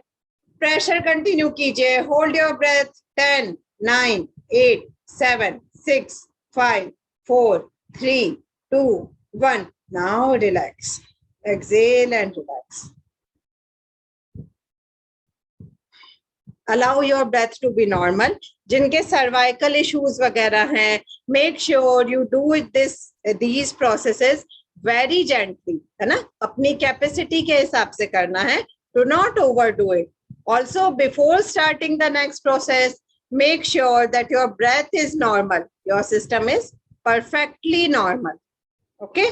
Pressure continue कीजिए. Hold your breath. 10, 9, 8, 7, 6, 5, 4, 3, 2, 1. Now relax. Exhale and relax. allow your breath to be normal. जिनके cervical issues वगैरह हैं, make sure you do these processes very gently, है ना, अपनी capacity के हिसाब से करना है. Do not overdo it. Also, before starting the next process, make sure that your breath is normal. Your system is perfectly normal. Okay.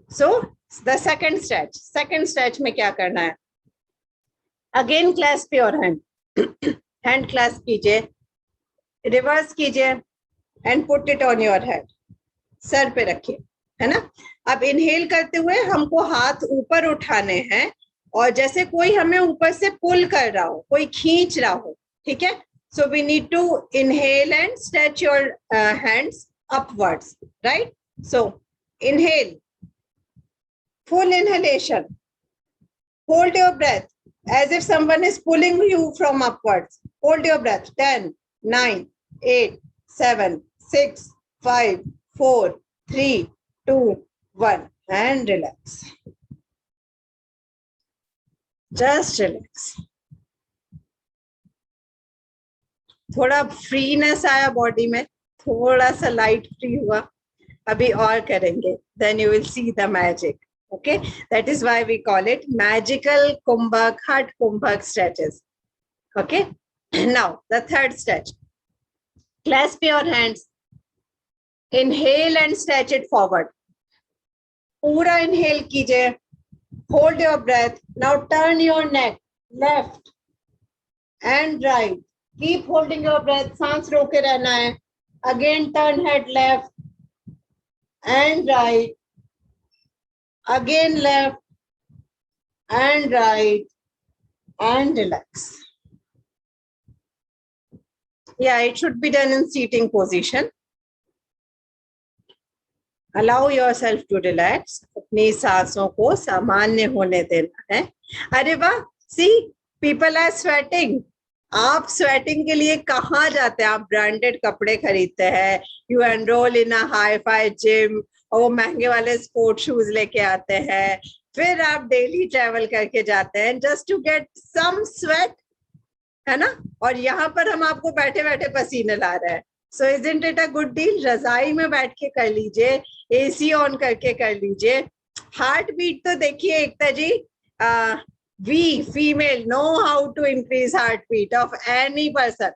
So the second stretch में क्या करना है? Again clasp your hand. Hand clasp कीजिए, reverse कीजिए and put it on your head. Sir पे रखिए, है ना. अब इनहेल करते हुए हमको हाथ ऊपर उठाने हैं और जैसे कोई हमें ऊपर से पुल कर रहा हो, कोई खींच रहा हो. ठीक है. So we need to inhale and stretch your hands upwards, right? So inhale, full inhalation. Hold your breath as if someone is pulling you from upwards. Hold your breath. 10, 9, 8, 7, 6, 5, 4, 3, 2, 1. And relax. Just relax. थोड़ा freeness आया body में, थोड़ा सा light free हुआ. अभी और करेंगे. Then you will see the magic. Okay, that is why we call it magical Kumbhak, heart Kumbhak stretches. Okay, now the third stretch. Clasp your hands. Inhale and stretch it forward. पूरा inhale कीजिए. Hold your breath. Now turn your neck left and right. Keep holding your breath. सांस रोके रहना है. Again turn head left and right. Again left and right and relax. Yeah, it should be done in seating position. Allow yourself to relax. अपनी सांसों को सामान्य होने देना है. अरे वाह, see, people are sweating. आप स्वेटिंग के लिए कहाँ जाते हैं? आप ब्रांडेड कपड़े खरीदते हैं. You enroll in a hi-fi gym और वो महंगे वाले स्पोर्ट शूज लेके आते हैं. फिर आप डेली ट्रेवल करके जाते हैं just to get some sweat, है ना. और यहाँ पर हम आपको बैठे बैठे पसीने ला रहे हैं. सो isn't it a good deal? रजाई में बैठ के कर लीजिए, एसी ऑन करके कर लीजिए. हार्ट बीट तो देखिए एकता जी, we female know how to increase heartbeat of any person,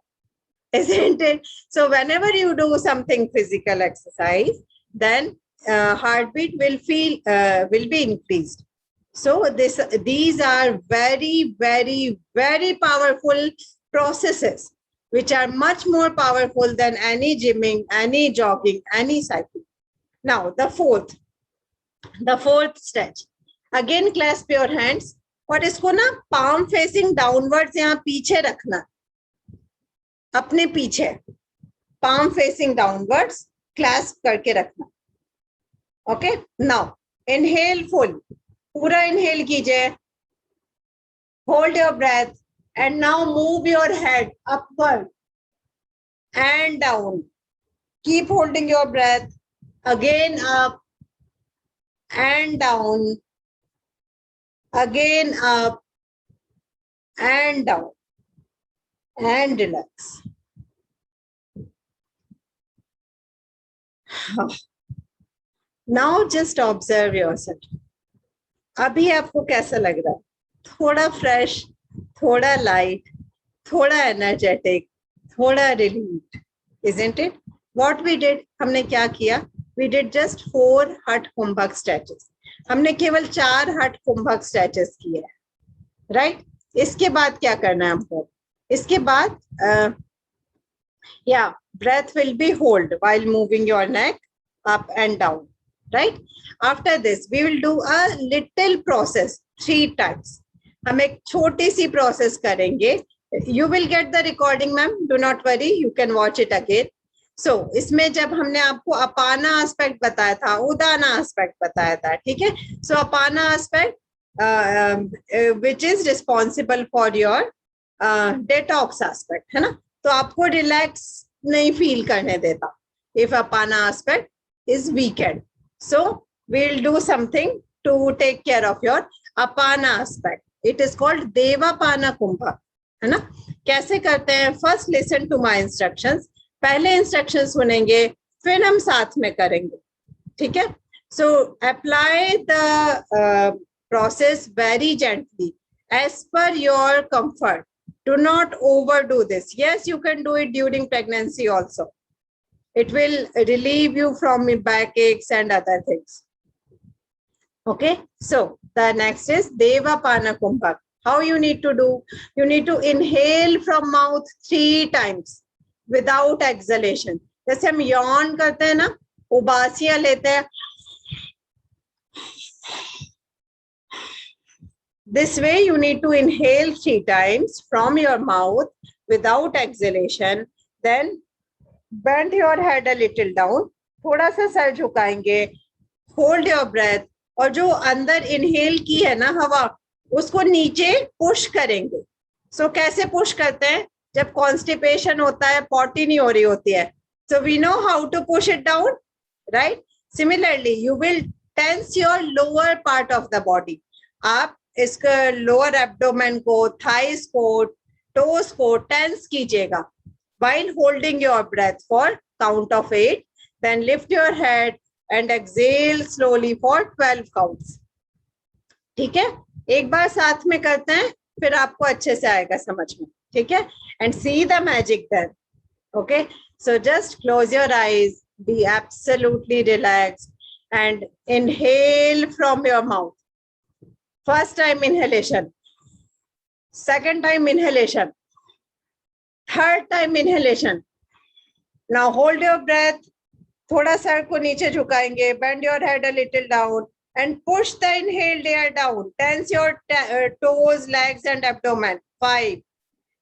isn't it? So whenever you do something physical exercise, then heartbeat will be increased. So these are very, very, very powerful processes, which are much more powerful than any gymming, any jogging, any cycling. Now the fourth stretch. Again clasp your hands. और इसको ना palm facing downwards यहाँ पीछे रखना, अपने पीछे palm facing downwards clasp करके रखना. Okay, now inhale full, पूरा inhale कीजिए. Hold your breath and now move your head upward and down. Keep holding your breath. Again up and down. Again up and down and relax. Now just observe yourself. अभी आपको कैसा लग रहा है? थोड़ा fresh, थोड़ा light, थोड़ा energetic, थोड़ा relieved, isn't it? What we did, हमने क्या किया? We did just 4 Hatha Kumbhak stretches. हमने केवल 4 हट कुंभक स्ट्रेचेस किए हैं, राइट. इसके बाद क्या करना है हमको? इसके बाद breath will be hold while moving your neck up and down, right? After this we will do a little process 3 times. हम एक छोटी सी प्रोसेस करेंगे. You will get the recording, ma'am, do not worry, you can watch it again. So इसमें जब हमने आपको अपाना aspect बताया था, उदाना एस्पेक्ट बताया था, ठीक है. सो अपाना aspect which is responsible for your detox aspect, है ना. तो आपको रिलैक्स नहीं फील करने देता if apana aspect is weakened. So we'll do something to take care of your apana aspect. It is called Devapana Kumbha, है ना. कैसे करते हैं? First listen to my instructions, पहले इंस्ट्रक्शन सुनेंगे फिर हम साथ में करेंगे, ठीक है? So apply the process very gently as per your comfort. Do not overdo this. Yes, you can do it during pregnancy also. It will relieve you from backaches and other things. Okay, so the next is Devapana Kumbhak. How you need to do? You need to inhale from mouth 3 times without exhalation. जैसे हम yawn करते हैं ना, उबासियां लेते हैं, this way you need to inhale 3 times from your mouth without exhalation. Then bend your head a little down, थोड़ा सा sir झुकाएंगे, hold your breath, और जो अंदर inhale की है ना हवा, उसको नीचे push करेंगे. So कैसे push करते हैं? जब constipation होता है, potty नहीं हो रही होती है, so we know how to push it down, right? Similarly, you will tense your lower part of the body. आप इसका लोअर एब्डोमेन को, थाइस को, टोस को टेंस कीजिएगा while holding your breath for count of 8. Then lift your head and exhale slowly for 12 counts. ठीक है? एक बार साथ में करते हैं, फिर आपको अच्छे से आएगा समझ में, ठीक है? And see the magic then. Okay? So just close your eyes, be absolutely relaxed and inhale from your mouth. First time inhalation, second time inhalation, third time inhalation. Now hold your breath, थोड़ा sir को नीचे झुकाएंगे, bend your head a little down and push the inhaled air down. Tense your toes, legs and abdomen. 5,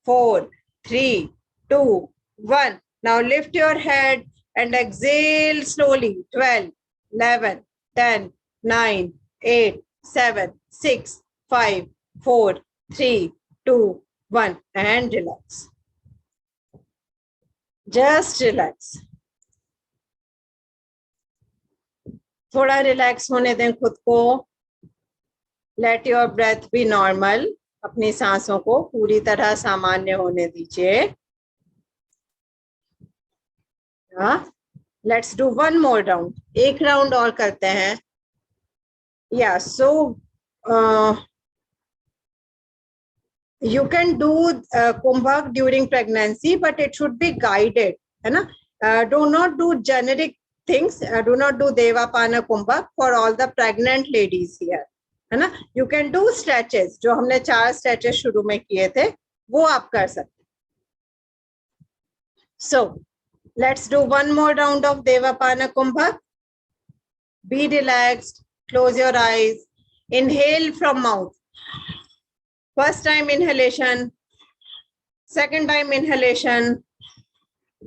4, 3, 2, 1. Now lift your head and exhale slowly. 12, 11, 10, 9, 8, 7, 6, 5, 4, 3, 2, 1 and relax. Just relax. थोड़ा relax होने दें खुद को. Let your breath be normal. अपनी सांसों को पूरी तरह सामान्य होने दीजिए. Let's do one more round. एक राउंड और करते हैं. Yeah, so you can do Kumbhak during pregnancy, but it should be guided, है ना? Do not do generic things. Do not do Devapana Kumbhak for all the pregnant ladies here, है ना? You can do stretches. जो हमने 4 stretches शुरू में किए थे, वो आप कर सकते. So let's do one more round of Devapana Kumbhak. Be relaxed. Close your eyes. Inhale from mouth. First time inhalation, second time inhalation,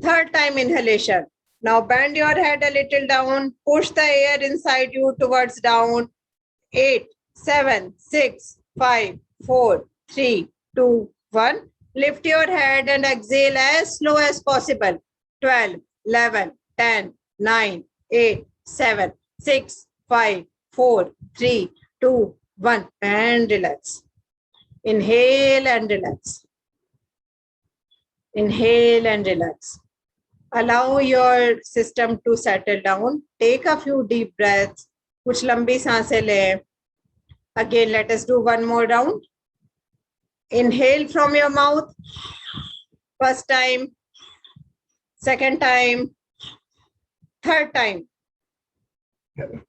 third time inhalation. Now bend your head a little down. Push the air inside you towards down. 8, 7, 6, 5, 4, 3, 2, 1. Lift your head and exhale as slow as possible. 12, 11, 10, 9, 8, 7, 6, 5, 4, 3, 2, 1 and relax. Inhale and relax. Inhale and relax. Allow your system to settle down. Take a few deep breaths. कुछ लंबी सांसें लें. Again, let us do one more round. Inhale from your mouth. First time, second time, third time.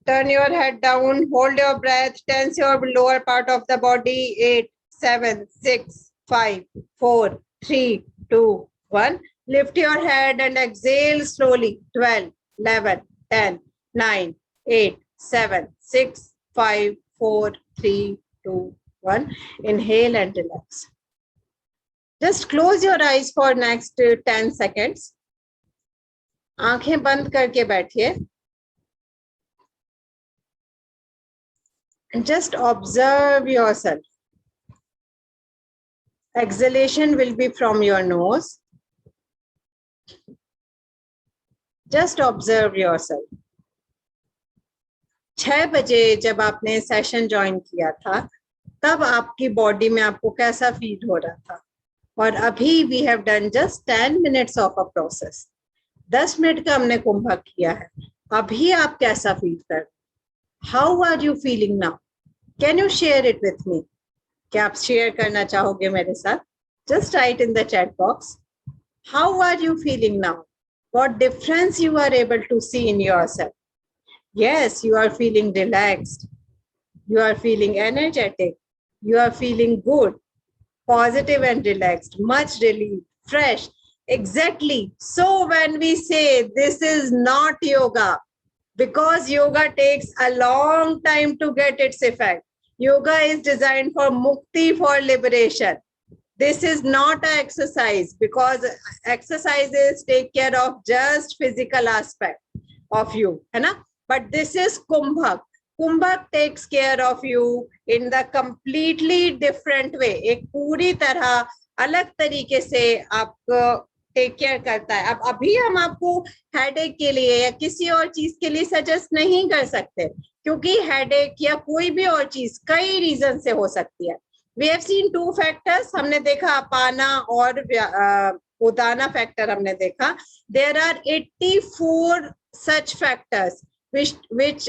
Turn your head down, hold your breath, tense your lower part of the body. 8, 7, 6, 5, 4, 3, 2, 1. Lift your head and exhale slowly. 12, 11, 10, 9, 8, 7, 6, 5, 4, 3, 2, 1. Inhale and relax. Just close your eyes for next 10 seconds. आंखें बंद करके बैठिए. And just observe yourself. Exhalation will be from your nose. Just observe yourself. 6 बजे जब आपने session join किया था, तब आपकी बॉडी में आपको कैसा फील हो रहा था? और अभी we have done just 10 minutes of a process. 10 minute का हमने कुंभक किया है. अभी आप कैसा फील कर, how are you feeling now? Can you share it with me? क्या आप शेयर करना चाहोगे मेरे साथ? Just write in the chat box. How are you feeling now? What difference you are able to see in yourself? Yes, you are feeling relaxed. You are feeling energetic. You are feeling good, positive and relaxed, much relieved, fresh. Exactly. So when we say this is not yoga, because yoga takes a long time to get its effect. Yoga is designed for mukti, for liberation. This is not an exercise, because exercises take care of just physical aspect of you, है ना? But this is kumbhak. Kumbhak takes care of you in the completely different way. एक पूरी तरह अलग तरीके से आपको take care करता है. अब अभी हम आपको हेडेक के लिए या किसी और चीज के लिए सजेस्ट नहीं कर सकते, क्योंकि हेडेक या कोई भी और चीज कई रीजन से हो सकती है. We have seen two factors. हमने देखा अपाना और उदाना फैक्टर हमने देखा. There are 84 such factors which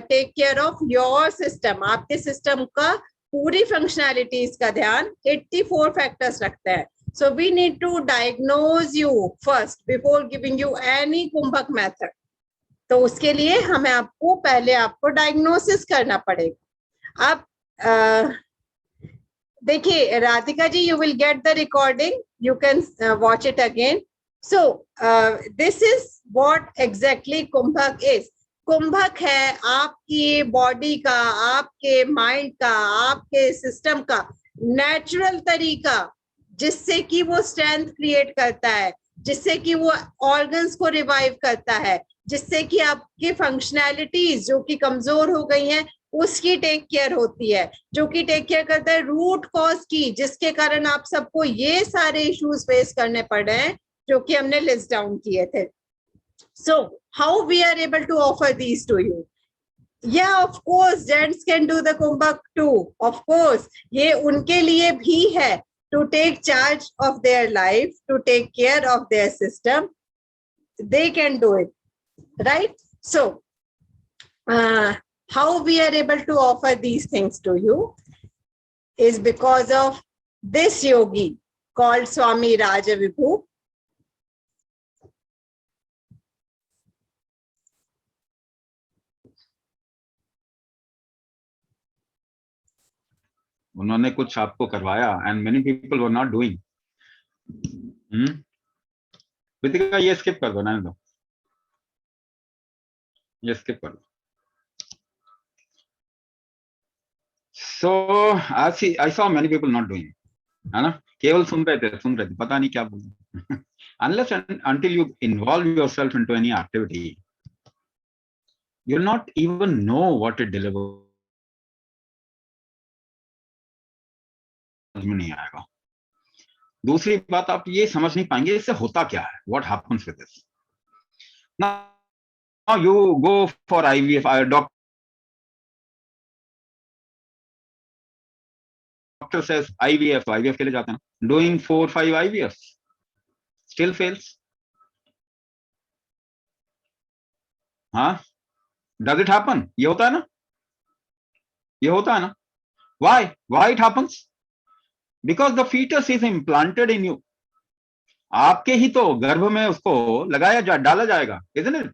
take care of your system. आपके सिस्टम का पूरी फंक्शनैलिटीज का ध्यान 84 फैक्टर्स रखते हैं. So we need to diagnose you first before giving you any कुंभक method. तो उसके लिए हमें आपको पहले आपको डायग्नोसिस करना पड़ेगा. आप देखिए Radhika ji, you will get the recording, you can watch it again. So this is what exactly कुंभक is. कुंभक है आपकी बॉडी का, आपके माइंड का, आपके सिस्टम का नेचुरल तरीका, जिससे कि वो स्ट्रेंथ क्रिएट करता है, जिससे कि वो ऑर्गन्स को रिवाइव करता है, जिससे कि आपकी फंक्शनैलिटीज जो कि कमजोर हो गई हैं उसकी टेक केयर होती है, जो कि टेक केयर करता है रूट कॉज की, जिसके कारण आप सबको ये सारे इश्यूज फेस करने पड़ रहे हैं जो कि हमने लिस्ट डाउन किए थे. So how we are able to offer these to you? Yeah, of course, gents can do the kumbhak too. Of course, ये उनके लिए भी है, to take charge of their life, to take care of their system. They can do it, right? So, how we are able to offer these things to you is because of this yogi called Swami Rajavibhu. उन्होंने कुछ आपको करवाया and many people were not doing. वितिका ये skip कर दो, ना दो, ये स्किप कर दो. So I saw many people not doing, है ना, केवल सुन रहे थे, पता नहीं क्या बोल. Unless and until you involve yourself into any activity, you'll not even know what it delivers. में नहीं आएगा. दूसरी बात, आप ये समझ नहीं पाएंगे इससे होता क्या है, what happens with this. Now you go for IVF, doctor says IVF, तो IVF के लिए जाते हैं, doing 4-5 IVFs, still fails. हाँ, does it happen? ये होता है ना, ये होता है ना. Why it happens? Because the fetus is implanted in you. आपके ही तो गर्भ में उसको डाला जाएगा, isn't it?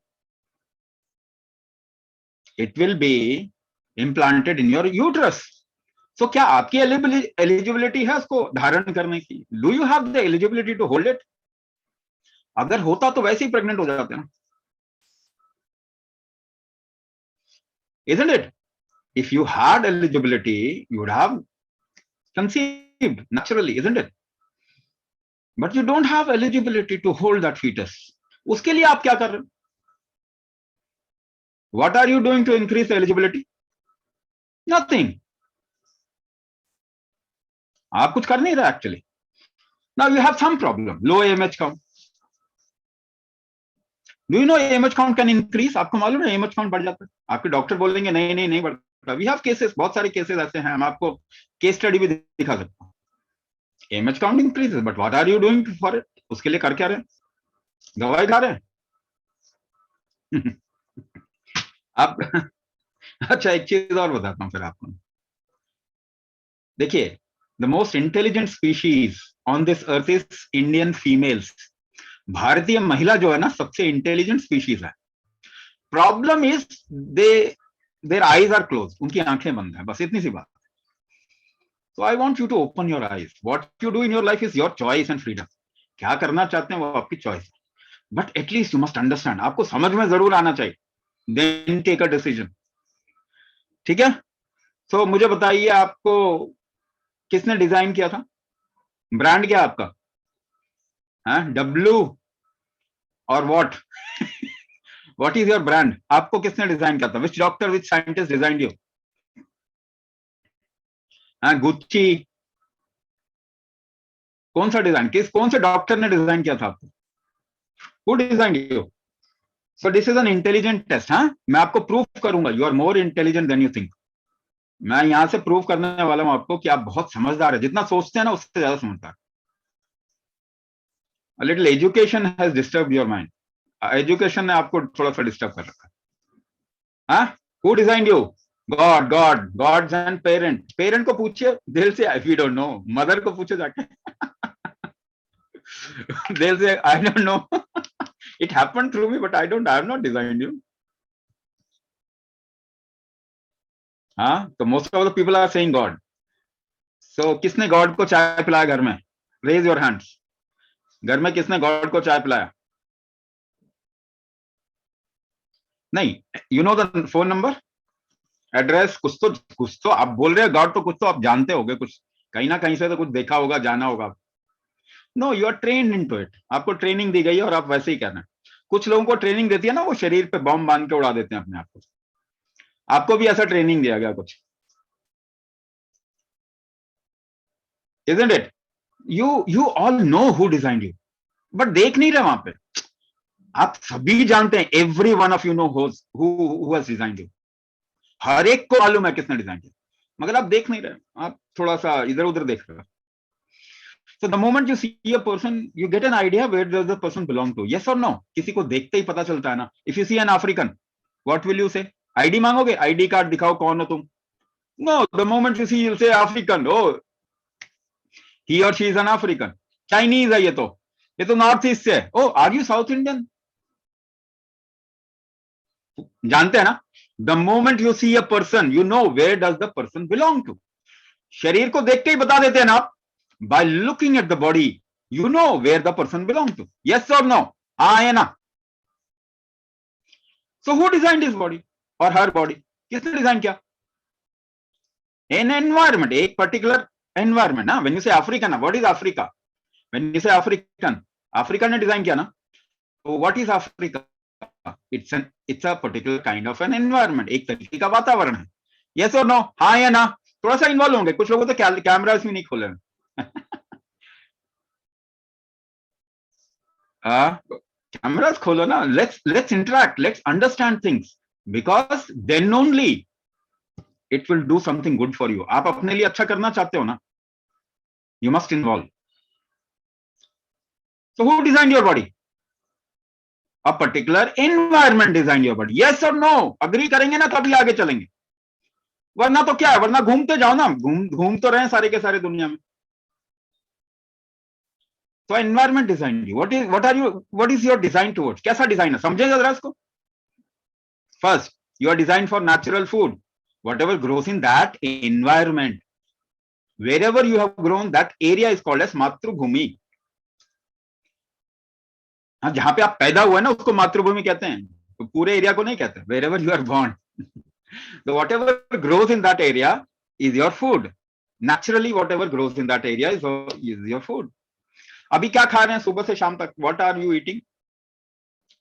It will be implanted in your uterus. So क्या आपकी एलिजिबिलिटी है उसको धारण करने की? Do you have the eligibility to hold it? अगर होता तो वैसे ही प्रेग्नेंट हो जाते ना, isn't it? If you had eligibility, you would have conceived naturally, isn't it? But you don't have eligibility to hold that fetus. उसके लिए आप क्या कर रहे हो? What are you doing to increase the eligibility? Nothing. आप कुछ कर नहीं रहे actually. Now you have some problem, low AMH count. Do you know AMH count can increase? आपको मालूम है AMH count बढ़ जाता है? आपके डॉक्टर बोलेंगे नहीं बढ़ता. We have cases, बहुत सारे केसेस ऐसे हैं, हम आपको केस स्टडी भी दिखा सकते हैं. image count increases, but what are you doing for it? उसके लिए कर क्या रहे हैं? दवाई खा रहे हैं? आप अच्छा, एक चीज और बताता हूं फिर आपको. देखिए, the most intelligent species on this earth is Indian females. भारतीय महिला जो है ना, सबसे इंटेलिजेंट स्पीशीज है. Problem is they their eyes are close. उनकी आंखें बंद है, बस इतनी सी बात. So I want you to open your eyes. What you do in your life is your choice and freedom. क्या करना चाहते हैं वो आपकी choice. But at least you must understand. आपको समझ में जरूर आना चाहिए. Then take a decision. ठीक है. सो मुझे बताइए, आपको किसने डिजाइन किया था? ब्रांड क्या आपका? डब्ल्यू और what? What is your brand? आपको किसने डिजाइन किया था? विच doctor, which scientist design you? Gucci? कौन सा डिजाइन? कौन से डॉक्टर ने डिजाइन किया था आपको? Who design you? So this is an intelligent test. मैं आपको प्रूफ करूंगा you are more intelligent than you think. मैं यहां से प्रूफ करने वाला हूं आपको कि आप बहुत समझदार है. जितना सोचते हैं ना, उससे ज्यादा समझदार. A little education has disturbed your mind. Education ने आपको थोड़ा सा डिस्टर्ब कर रखा है. Who designed you? God. Gods and parent. Parent को पूछिए, दिल से वी डोंट नो. मदर को पूछे जाके, दिल से आई don't no. It happened through me, but I have not designed you. तो most of the people are saying God. सो किसने गॉड को चाय पिलाया घर में? Raise your hands. घर में किसने गॉड को चाय पिलाया? नहीं. You know the phone number, address, कुछ तो आप बोल रहे हैं गॉड, तो कुछ तो आप जानते होगे. कुछ कहीं ना कहीं से तो कुछ देखा होगा, जाना होगा. No, you are trained into it. आपको ट्रेनिंग दी गई है और आप वैसे ही कहना. कुछ लोगों को ट्रेनिंग देती है ना, वो शरीर पे बॉम्ब बांध के उड़ा देते हैं अपने आप को. आपको भी ऐसा ट्रेनिंग दिया गया कुछ, isn't it? You all know who designed you, but देख नहीं रहे वहां पे. आप सभी जानते हैं, every one of you know who has designed you. हर एक को मालूम है किसने डिजाइन किया, मगर आप देख नहीं रहे. आप थोड़ा सा इधर उधर देख रहे हो. So the moment you see a person, you get an idea where does the person belong to. Yes or no? किसी को देखते ही पता चलता है ना. If you see an African, what will you say? ID मांगोगे? ID कार्ड दिखाओ, कौन हो तुम? No, the moment you see, you'll say African. Oh, he or she is an African. Chinese है ये तो नॉर्थ ईस्ट से है. Oh, are you South Indian? जानते हैं ना. The moment you see a person, you know where does the person belong to. शरीर को देख के ही बता देते हैं ना आप. By looking at the body, you know where the person belongs to. Yes or no? हाँ है ना. So who designed his body or her body? किसने डिजाइन किया? An environment, एक particular environment. ना, when you say African, what is Africa? When you say African, Africa ने design किया ना. So what is Africa? It's a particular kind of an environment. एक तरीके का वातावरण है. Yes or no? हाँ या ना. थोड़ा सा इन्वॉल्व होंगे. कुछ लोगों तो कैमरा इसमें नहीं खोले. कैमरास खोलो ना. let's interact, let's understand things, because then only it will do something good for you. आप अपने लिए अच्छा करना चाहते हो ना, you must involve. So who designed your body? A particular environment designed your body. Yes or no? agree करेंगे ना तभी आगे चलेंगे. वरना तो क्या है, वरना घूमते जाओ ना. घूम तो रहे सारे के सारे दुनिया में. तो environment design. what is your design towards? कैसा डिजाइन है, समझेगा जरा इसको. First, you are designed for natural food. Whatever grows in that environment, wherever you have grown, that area is called as मातृभूमि. जहां पे आप पैदा हुए ना, उसको मातृभूमि कहते हैं. तो पूरे एरिया को नहीं कहते. wherever you are born, so whatever grows in that area is your food. Naturally, whatever grows in that area is your food. अभी क्या खा रहे हैं सुबह से शाम तक? What are you eating?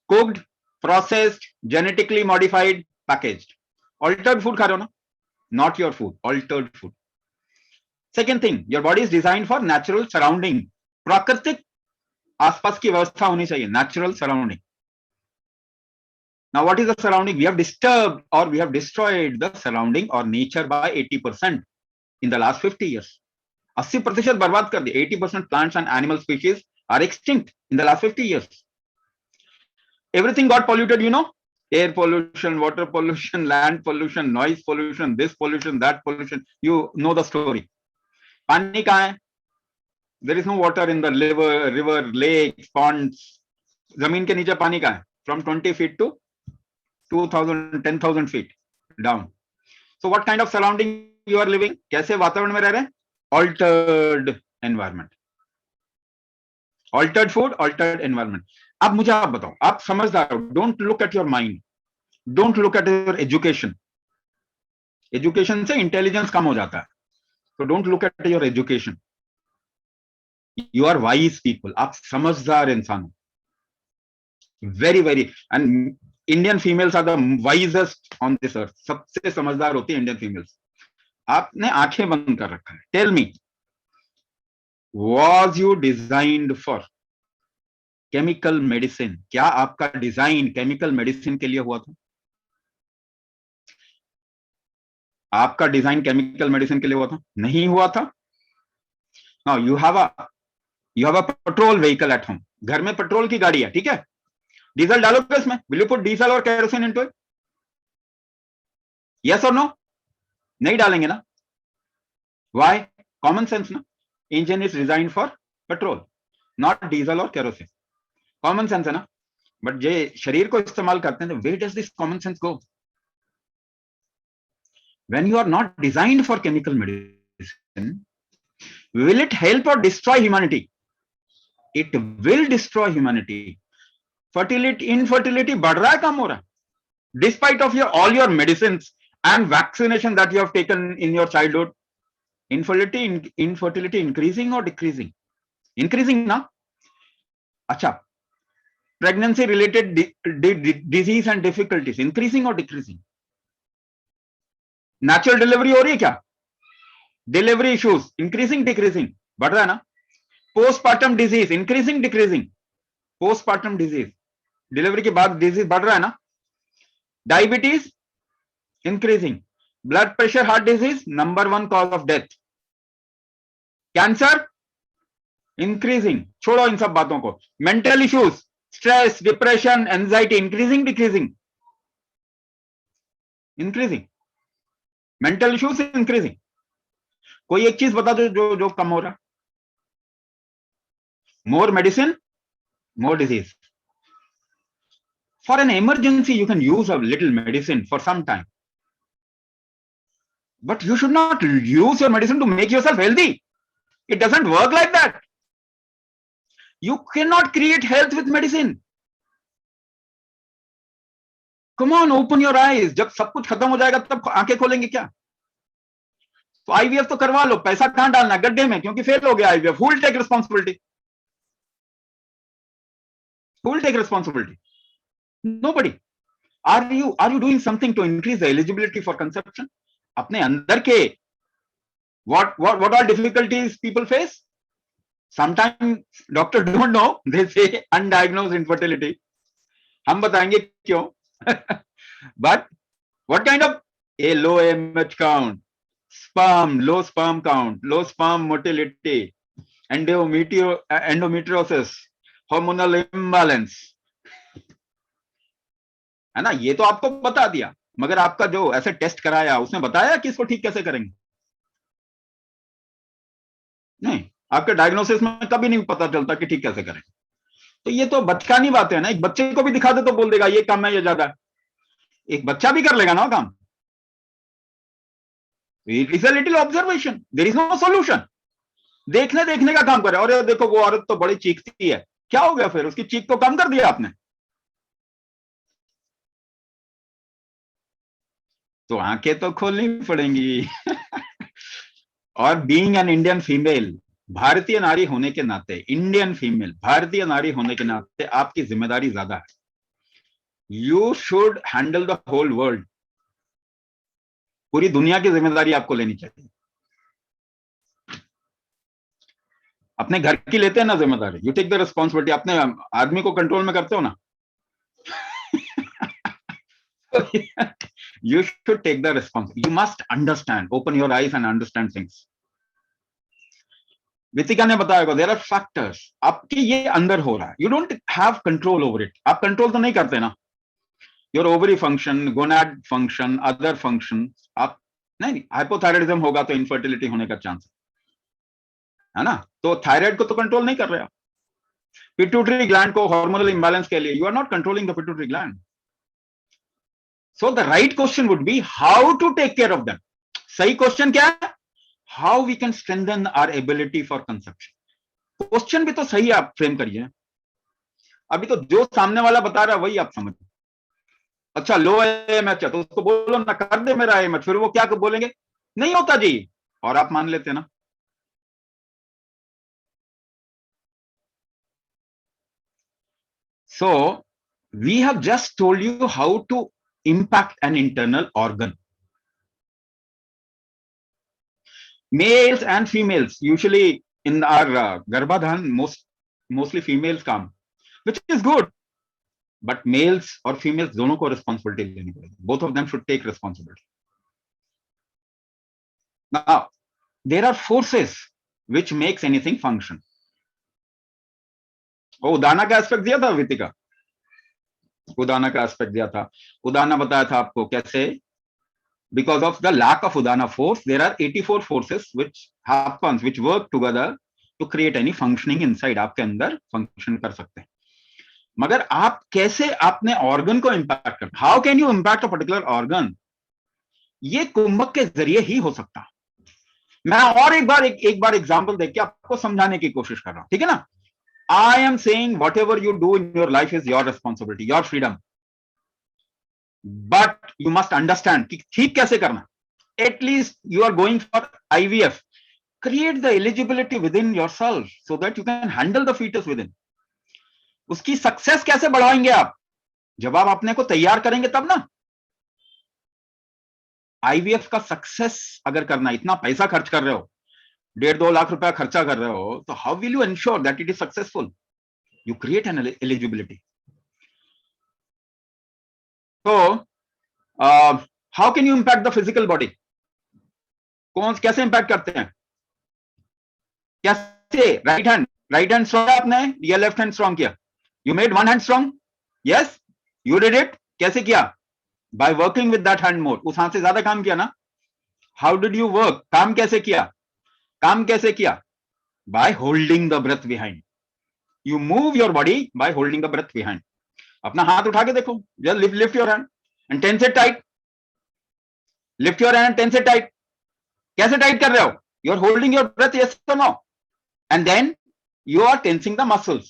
Cooked, processed, genetically modified, packaged. Altered food खा रहे हो ना? Not your food, altered food. Second thing, your body is designed for natural surrounding. प्राकृतिक आसपास की व्यवस्था होनी चाहिए. Natural surrounding. Now, what is the surrounding? We have disturbed or we have destroyed the surrounding or nature by 80% in the last 50 years. 80% बर्बाद कर दिया. 80% plants and animal species are extinct in the last 50 years. Everything got polluted, you know, air pollution, water pollution, land pollution, noise pollution, this pollution, that pollution. You know the story. पानी कहाँ है? There is no water in the river, lakes, ponds. जमीन के नीचे पानी कहाँ है? From 20 feet to 2000, 10,000 feet down. So what kind of surrounding you are living? कैसे वातावरण में रह रहे हैं? Altered environment. Altered food, altered environment. अब मुझे आप बताओ, आप समझदार हो. Don't look at your mind. Don't look at your education. Education से intelligence कम हो जाता है. So don't look at your education. You are wise people. आप समझदार इंसान हो. Very. And Indian females are the wisest on this earth. सबसे समझदार होती है Indian females. आपने आंखें बंद कर रखा है. Tell me, was you designed for chemical medicine? क्या आपका डिजाइन chemical medicine के लिए हुआ था? आपका डिजाइन chemical medicine के लिए हुआ था? नहीं हुआ था. Now you have a petrol vehicle at home. घर में पेट्रोल की गाड़ी है, ठीक है? डीजल डालोगे इसमें? Will you put diesel or kerosene into it? Yes or no? नहीं डालेंगे ना. Why? Common sense ना. Engine is designed for petrol, not diesel or kerosene. Common sense है ना. But ये शरीर को इस्तेमाल करते हैं, where does this common sense go? When you are not designed for chemical medicine, will it help or destroy humanity? It will destroy humanity. Fertility, infertility बढ़ रहा है, कम हो रहा है? Despite of all your medicines and vaccination that you have taken in your childhood, infertility increasing or decreasing? Increasing ना. अच्छा, pregnancy related disease and difficulties increasing or decreasing? Natural delivery हो रही है क्या? Delivery issues increasing decreasing? बढ़ रहा है ना. Postpartum disease increasing decreasing? Postpartum disease, delivery के बाद डिजीज बढ़ रहा है ना. Diabetes increasing. Blood pressure, heart disease number 1 cause of death. Cancer increasing. छोड़ो इन सब बातों को. Mental issues, stress, depression, anxiety increasing decreasing? Increasing. Mental issues increasing. कोई एक चीज बता दो जो कम हो रहा. मोर medicine, more disease. For an emergency, you can use a little medicine for some time. But you should not use your medicine to make yourself healthy. It doesn't work like that. You cannot create health with medicine. Come on, open your eyes. जब सब कुछ खत्म हो जाएगा तब आंखें खोलेंगे क्या? तो आईवीएफ तो करवा लो. पैसा कहां डालना? गड्ढे में, क्योंकि फेल हो गया IVF. Who will take responsibility? Who will take responsibility? Nobody. Are you doing something to increase the eligibility for conception? अपने अंदर के what are difficulties people face? Sometimes doctors don't know. They say undiagnosed infertility. हम बताएंगे क्यों. But what kind of a low AMH count, sperm, low sperm count, low sperm motility, endometriosis, hormonal imbalance, है ना. ये तो आपको बता दिया, मगर आपका जो ऐसे टेस्ट कराया उसने बताया कि इसको ठीक कैसे करेंगे? नहीं. आपके डायग्नोसिस में कभी नहीं पता चलता कि ठीक कैसे करें. तो ये तो बचकानी बात है ना. एक बच्चे को भी दिखा दे तो बोल देगा ये कम है, ये ज्यादा है. एक बच्चा भी कर लेगा ना काम. It is a little observation. There is no solution. देखने का काम करे. और देखो वो औरत तो बड़ी चीखती है. क्या हो गया फिर? उसकी चीख को कम कर दिया आपने. तो आंखें तो खोलनी पड़ेंगी. और बीइंग एन इंडियन फीमेल, भारतीय नारी होने के नाते, इंडियन फीमेल भारतीय नारी होने के नाते आपकी जिम्मेदारी ज्यादा है. You should handle the whole world. पूरी दुनिया की जिम्मेदारी आपको लेनी चाहिए. अपने घर की लेते हैं ना जिम्मेदारी. You take the responsibility. अपने आदमी को कंट्रोल में करते हो ना. You should take the responsibility. You must understand. Open your eyes and understand things. वितिका ने बताया देयर आर फैक्टर्स, आपके ये अंदर हो रहा है, you don't have control over it, आप कंट्रोल तो नहीं करते ना, your ovary function, gonad function, other function, आप नहीं, हाइपोथायराइडिज्म होगा तो इनफर्टिलिटी होने का चांस है ना, तो थायराइड को तो कंट्रोल नहीं कर रहे आप, पिट्यूटरी ग्लैंड को हार्मोनल इंबैलेंस के लिए you are not controlling the pituitary gland, so the right question would be how to take care of them. सही क्वेश्चन क्या है, how we can strengthen our ability for conception. Question भी तो सही आप frame करिए, अभी तो जो सामने वाला बता रहा है वही आप समझ, अच्छा लो एएमएच है तो उसको बोलो ना कर दे मेरा एएमएच, फिर वो क्या बोलेंगे नहीं होता जी, और आप मान लेते ना। So we have just told you how to impact an internal organ. Males and females, usually in our Garbhadhan, mostly females come, which is good. But males or females, दोनों को responsibility लेनी पड़ेगी. Both of them should take responsibility. Now, there are forces which makes anything function. वो उदाना का aspect दिया था वितिका, उदाना का aspect दिया था, उदाना बताया था आपको कैसे, because of the lack of Udana force, there are 84 forces which happens, which work together to create any functioning inside. आपके अंदर function कर सकते हैं, मगर आप कैसे अपने organ को impact कर, how can you impact a particular organ, ये कुंभक के जरिए ही हो सकता। मैं और एक बार एग्जाम्पल देके आपको समझाने की कोशिश कर रहा हूं, ठीक है ना। I am saying whatever you do in your life is your responsibility, your freedom, but you must understand कि ठीक कैसे करना। At least you are going for IVF, create the eligibility within yourself so that you can handle the fetus within. उसकी success कैसे बढ़ाएंगे आप, जब आप अपने को तैयार करेंगे तब ना। आईवीएफ का सक्सेस अगर करना, इतना पैसा खर्च कर रहे हो, 1.5-2 लाख रुपया खर्चा कर रहे हो, तो how will you ensure that it is successful, you create an eligibility. तो how can you impact the physical body, कैसे इंपैक्ट करते हैं, कैसे, राइट हैंड स्ट्रॉन्ग आपने या लेफ्ट हैंड स्ट्रॉन्ग किया, you made one hand strong, yes you did it, कैसे किया, by working with that hand मोर, उस हाथ से ज्यादा काम किया ना। हाउ डिड यू वर्क, काम कैसे किया, by holding the breath behind, you move your body by holding the breath behind. अपना हाथ उठा के देखो, just lift your hand and tense it tight, lift your hand, tense it tight, कैसे tight कर रहे हो, you are holding your breath, yes और no, and then you are tensing the muscles.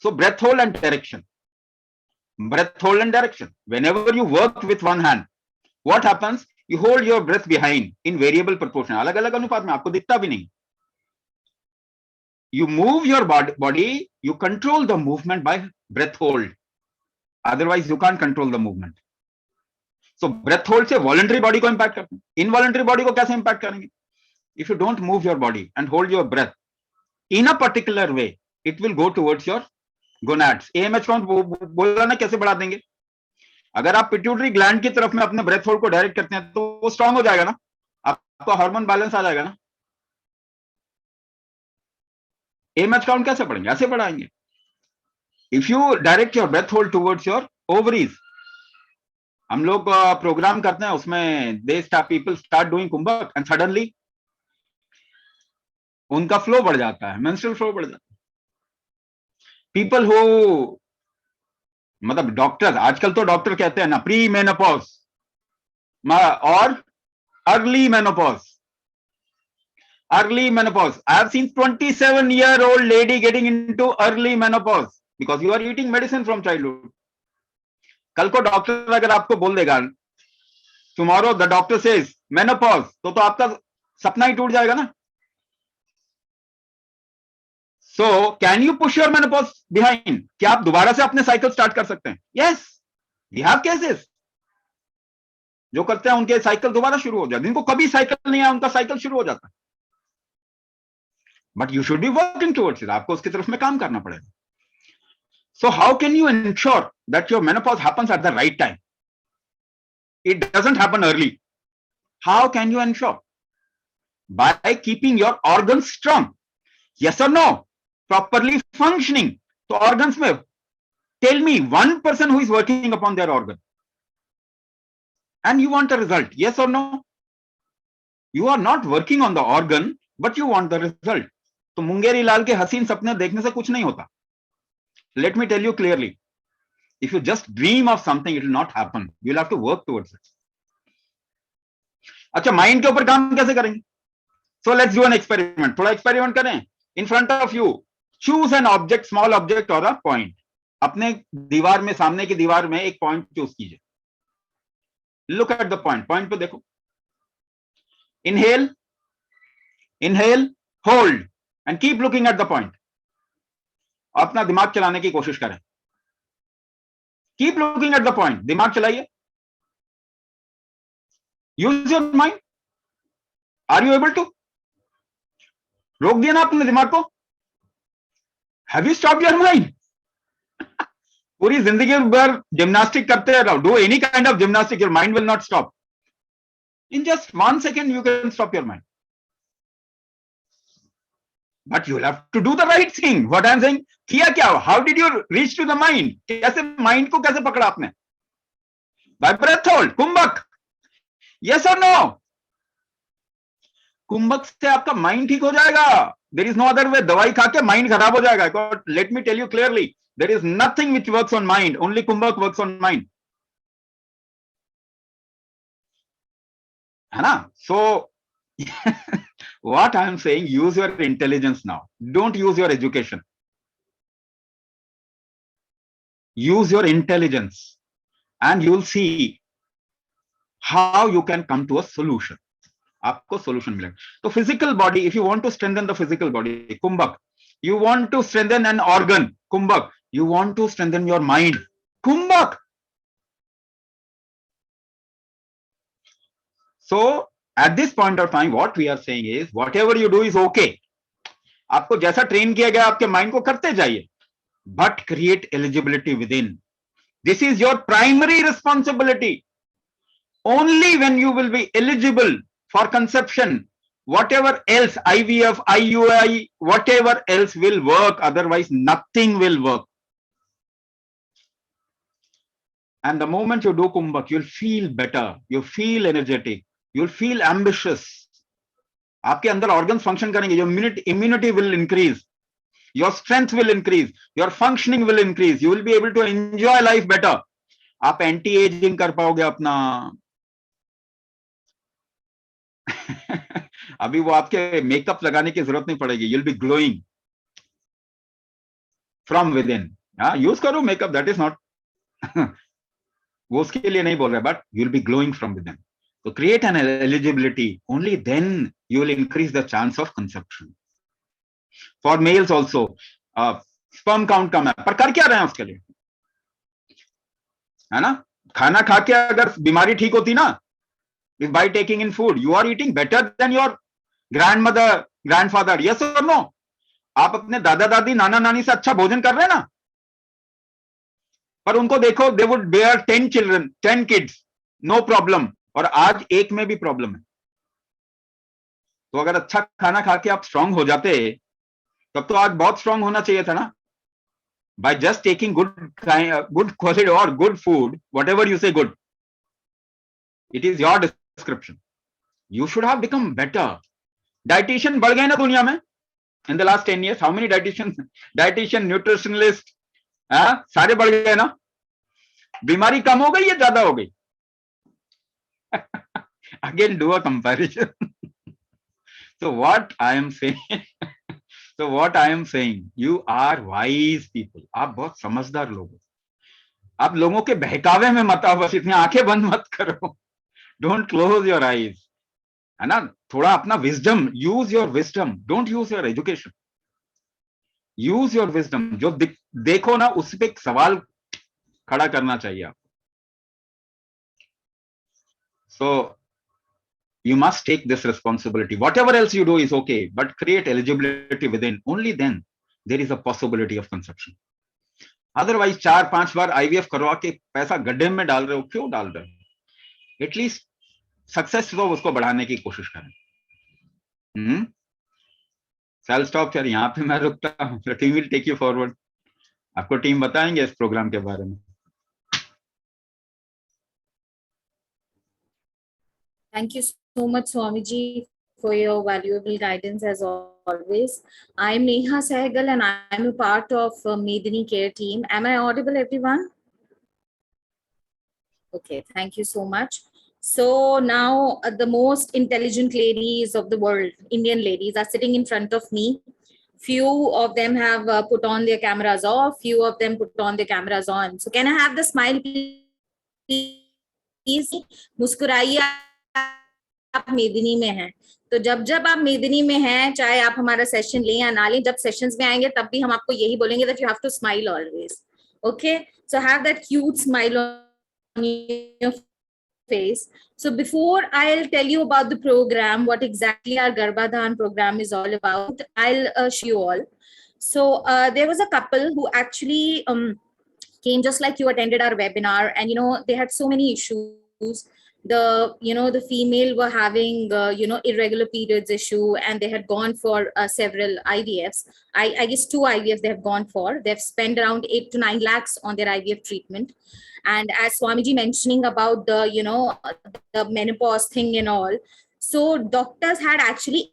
So breath hold and direction, whenever you work with one hand, what happens, you hold your breath behind in variable proportion, अलग अलग अनुपात में, आपको दिखता भी नहीं, you move your body, you control the movement by breath hold, otherwise you can't control the movement. So breath hold से voluntary body को impact करते हैं, involuntary body को कैसे impact करेंगे, if you don't move your body and hold your breath in a particular way, it will go towards your gonads. AMH count बोला ना कैसे बढ़ा देंगे, अगर आप पिट्यूटरी ग्लैंड की तरफ में अपने ब्रेथ होल्ड को डायरेक्ट करते हैं तो वो स्ट्रांग हो जाएगा ना, आपका हार्मोन बैलेंस आ जाएगा ना। AMH काउंट कैसे बढ़ेंगे, ऐसे बढ़ाएंगे, if you direct your breath hold towards your ovaries. हम लोग प्रोग्राम करते हैं उसमें people start doing कुंभक and suddenly उनका फ्लो बढ़ जाता है, मेंस्ट्रुअल फ्लो बढ़ जाता है। पीपल हो, मतलब डॉक्टर, आजकल तो डॉक्टर कहते हैं ना प्री मेनोपॉज और early menopause. I have seen 27-year-old lady getting into early menopause because you are eating medicine from childhood. कल को डॉक्टर अगर आपको बोल देगा tomorrow the doctor says menopause, तो आपका सपना ही टूट जाएगा ना। So can you push your menopause behind? क्या आप दोबारा से अपने साइकिल स्टार्ट कर सकते हैं? Yes, we have cases जो करते हैं उनके साइकिल दोबारा शुरू हो जाए, जिनको कभी साइकिल नहीं आया उनका साइकिल शुरू हो जाता है। But you should be working towards it, आपको उसकी तरफ में काम करना पड़ेगा। So how can you ensure that your menopause happens at the right time? It doesn't happen early. How can you ensure? By keeping your organs strong. yes or no, properly functioning. तो organs में tell me one person who is working upon their organ and you want a result, yes or no? You are not working on the organ but you want the result. तो मुंगेरी लाल के हसीन सपने देखने से कुछ नहीं होता. Let me tell you clearly, if you just dream of something, it will not happen. You'll have to work towards it. अच्छा, माइंड के ऊपर काम कैसे करेंगे? So let's do an experiment. थोड़ा experiment करें. In front of you, choose an object, small object or a point. अपने दीवार में, सामने की दीवार में एक पॉइंट चूज कीजिए. Look at the point. Point पे देखो. Inhale, inhale, hold, and keep looking at the point. अपना दिमाग चलाने की कोशिश करें. Keep looking at the point. दिमाग चलाइए. Use your mind. Are you able to? रोक दिया ना अपने दिमाग को? Have you stopped your mind? पूरी जिंदगी भर जिम्नास्टिक करते रहो. Do any kind of gymnastic, your mind will not stop. In just 1 second, you can stop your mind. But you will have to do the right thing. What I am saying, किया क्या? How did you reach to the mind? कैसे mind को कैसे पकड़ा आपने? By breath hold, कुंभक. Yes or no? कुंभक से आपका mind ठीक हो जाएगा. There is no other way. दवाई खा के माइंड खराब हो जाएगा. But let me tell you clearly, there is nothing which works on mind. Only कुंभक works on mind. है ना? So what I am saying, use your intelligence now. Don't use your education. Use your intelligence and you will see how you can come to a solution. आपको solution मिलेगा. तो physical body, if you want to strengthen the physical body, कुंभक. You want to strengthen an organ, कुंभक. You want to strengthen your mind, कुंभक. So at this point of time, what we are saying is, whatever you do is okay. आपको जैसा train किया गया आपके mind को करते जाइए, but create eligibility within. This is your primary responsibility. Only when you will be eligible for conception, whatever else, IVF, IUI, whatever else will work, otherwise nothing will work. And the moment you do kumbhak, you'll feel better, you feel energetic, you'll feel ambitious. आपके अंदर organs function करेंगे, your immunity will increase, your strength will increase, your functioning will increase, you will be able to enjoy life better. आप anti-aging कर पाओगे अपना. अभी वो आपके मेकअप लगाने की जरूरत नहीं पड़ेगी. You'll be glowing from within. Use करो मेकअप, दैट इज नॉट वो उसके लिए नहीं बोल रहा, but you'll be glowing from within. So create an eligibility. Only then you will increase the chance of conception. For males also, sperm count कम है, पर कर क्या रहे हैं उसके लिए? है ना? खाना खा के अगर बीमारी ठीक होती ना, if by taking in food, you are eating better than your grandmother, grandfather. Yes or no? आप अपने दादा दादी, नाना नानी से अच्छा भोजन कर रहे हैं ना? पर उनको देखो, they would bear 10 children, 10 kids, no problem. और आज एक में भी प्रॉब्लम है. तो अगर अच्छा खाना खा के आप स्ट्रांग हो जाते, तब तो आज बहुत स्ट्रांग होना चाहिए था ना. By just taking good quality or good food, whatever you say good, it is your description. You should have become better. Dietitian बढ़ गए ना दुनिया में in the last 10 years. How many dietitian, nutritionist, सारे बढ़ गए ना. बीमारी कम हो गई या ज्यादा हो गई? Again, do a comparison. So what I am saying, you are wise people. आप बहुत समझदार लोग हो. आप लोगों के बहकावे में मत आओ, बस इतनी आंखें बंद मत करो. Don't close your eyes. है ना? थोड़ा अपना wisdom, use your wisdom. Don't use your education. Use your wisdom. जो देखो ना, उस पे एक सवाल खड़ा करना चाहिए आपको. So you must take this responsibility. Whatever else you do is okay, but create eligibility within. Only then there is a possibility of conception. Otherwise 4-5 bar IVF करवा के पैसा गड्ढे में डाल रहे हो. क्यों डाल रहे हो? एटलीस्ट सक्सेस तो उसको बढ़ाने की कोशिश करें. I'll stop here. यहाँ पे मैं रुकता हूँ. The team will take you forward. आपको टीम बताएंगे इस प्रोग्राम के बारे में. Thank you so much, Swamiji, for your valuable guidance as always. I'm Neha Sehgal and I'm a part of Medini Care team. Am I audible, everyone? Okay, thank you so much. So now the most intelligent ladies of the world, Indian ladies, are sitting in front of me. Few of them have put on their cameras off, few of them put on their cameras on. So can I have the smile, please? मुस्कुराइए, आप मेदिनी में हैं. तो जब जब आप मेदिनी में हैं, चाहे आप हमारा सेशन लें या ना लें, जब सेशंस में आएंगे तब भी हम आपको यही बोलेंगे that you have to smile always. Okay, so have that cute smile on your face. So before I'll tell you about the program, what exactly our Garbhadhan program is all about, I'll show you all. So there was a couple who actually came just like you, attended our webinar, and they had so many issues. The female were having irregular periods issue, and they had gone for several IVFs. I guess 2 IVFs they have gone for. They've spent around 8 to 9 lakhs on their IVF treatment. And as Swamiji mentioning about the menopause thing and all, so doctors had actually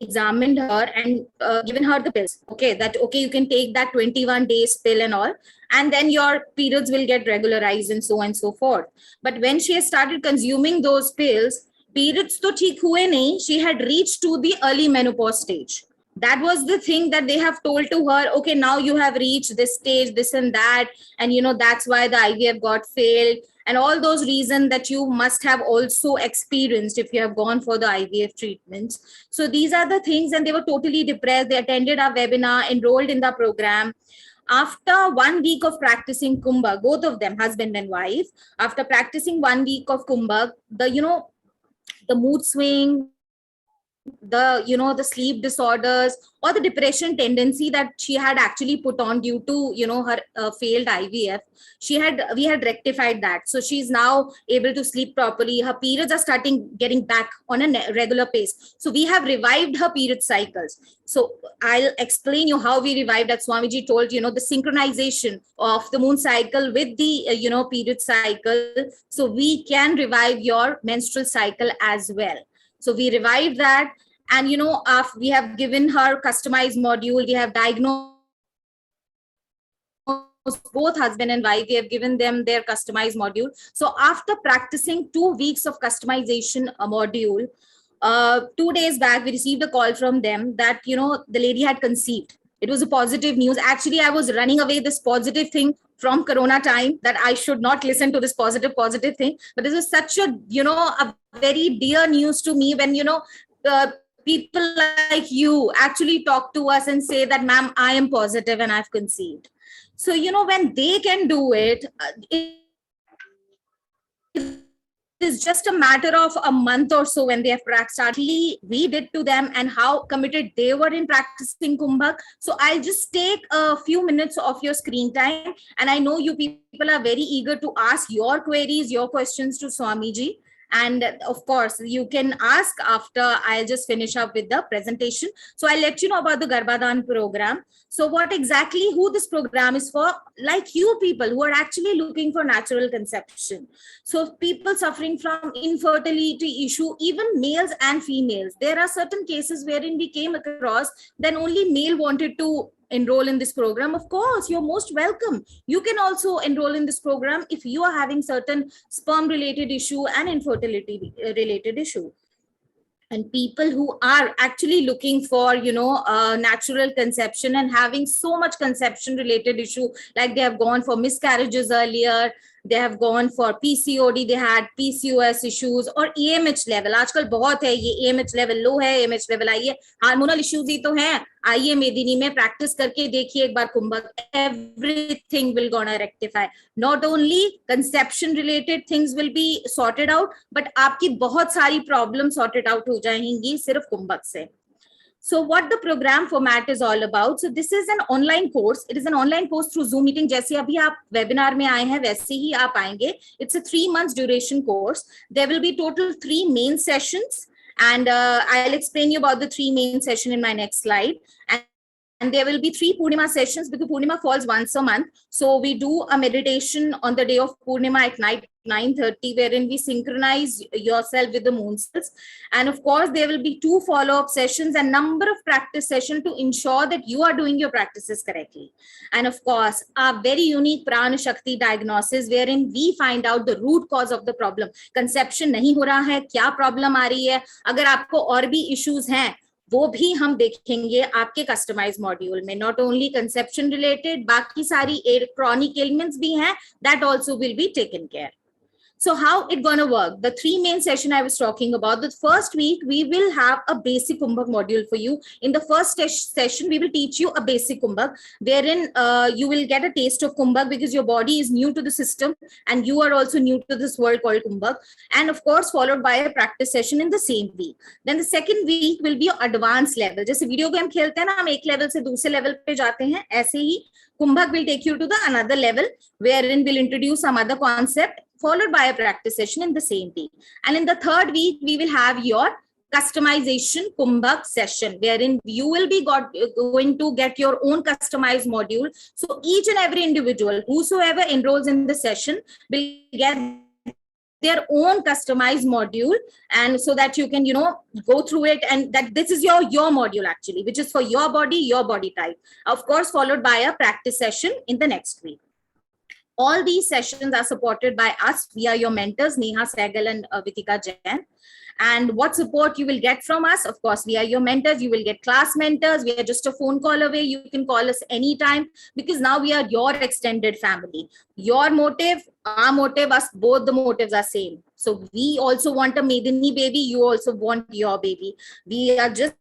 examined her and given her the pills. Okay, you can take that 21 days pill and all, and then your periods will get regularized and so on and so forth. But when she has started consuming those pills, periods to theek hue nahi, she had reached to the early menopause stage. That was the thing that they have told to her, okay, now you have reached this stage, this and that, and that's why the IVF got failed, and all those reasons that you must have also experienced if you have gone for the IVF treatments. So these are the things, and they were totally depressed. They attended our webinar, enrolled in the program. After 1 week of practicing Kumbhak, both of them, husband and wife, after practicing 1 week of Kumbhak, the mood swing, the sleep disorders, or the depression tendency that she had actually put on due to her failed IVF, we had rectified that. So she's now able to sleep properly. Her periods are getting back on a regular pace. So we have revived her period cycles. So I'll explain you how we revived, as Swamiji told, the synchronization of the moon cycle with the period cycle, so we can revive your menstrual cycle as well. So we revived that, and we have given her customized module. We have diagnosed both husband and wife. We have given them their customized module. So after practicing 2 weeks of customization module, 2 days back we received a call from them that the lady had conceived. It was a positive news. Actually, I was running away this positive thing from Corona time, that I should not listen to this positive thing. But this is such a very dear news to me when people like you actually talk to us and say that, ma'am, I am positive and I've conceived. So when they can do it, it's just a matter of a month or so when they have practiced. We did to them and how committed they were in practicing Kumbhak. So I'll just take a few minutes of your screen time, and I know you people are very eager to ask your queries, your questions to Swamiji. And of course, you can ask after I'll just finish up with the presentation. So I'll let you know about the Garbhadhan program. So who this program is for, like you people who are actually looking for natural conception. So people suffering from infertility issue, even males and females. There are certain cases wherein we came across then only male wanted to enroll in this program. Of course, you're most welcome. You can also enroll in this program if you are having certain sperm related issue and infertility related issue. And people who are actually looking for natural conception and having so much conception related issue, like they have gone for miscarriages earlier, they have gone for PCOD, they had PCOS issues, or EMH level. आजकल बहुत है ये EMH level low है, EMH level high है, hormonal issues ही तो हैं. आइए मेदिनी में प्रैक्टिस करके देखिए एक बार कुंभक. Everything will gonna rectify. Not only conception related things will be sorted out, but आपकी बहुत सारी problems sorted out हो जाएंगी सिर्फ कुंभक से. So what the program format is all about. So this is an online course. It is an online course through Zoom meeting. जैसे अभी आप webinar में आए हैं वैसे ही आप आएंगे. It's a 3 months duration course. There will be total 3 main sessions And I'll explain you about the 3 main session in my next slide. And there will be 3 Purnima sessions because Purnima falls once a month. So we do a meditation on the day of Purnima at night, 9:30, wherein we synchronize yourself with the moon cells. And of course, there will be 2 follow-up sessions and number of practice sessions to ensure that you are doing your practices correctly. And of course, a very unique Prana Shakti diagnosis, wherein we find out the root cause of the problem. Conception nahi ho raha hai, kya problem aa rahi hai, agar aapko aur bhi issues hain, वो भी हम देखेंगे आपके customise module में. Not only conception related, बाकी सारी chronic elements भी हैं, that also will be taken care. So how it gonna work? The 3 main session I was talking about. The first week we will have a basic Kumbhak module for you. In the first session we will teach you a basic Kumbhak, wherein you will get a taste of Kumbhak because your body is new to the system and you are also new to this world called Kumbhak. And of course followed by a practice session in the same week. Then the second week will be your advanced level. जैसे video game खेलते हैं ना, हम एक level से दूसरे level पे जाते हैं, ऐसे ही Kumbhak will take you to the another level, wherein we'll introduce some other concept, followed by a practice session in the same week. And in the third week, we will have your customization Kumbhak session, wherein you will be going to get your own customized module. So each and every individual, whosoever enrolls in the session, will get their own customized module, and so that you can, you know, go through it, and that this is your module actually, which is for your body type. Of course, followed by a practice session in the next week. All these sessions are supported by us. We are your mentors, Neha Sehgal and Vitika Jain. And what support you will get from us? Of course, we are your mentors. You will get class mentors. We are just a phone call away. You can call us anytime, because now we are your extended family. Your motive, our motive, us, both the motives are same. So we also want a Medini baby. You also want your baby. We are just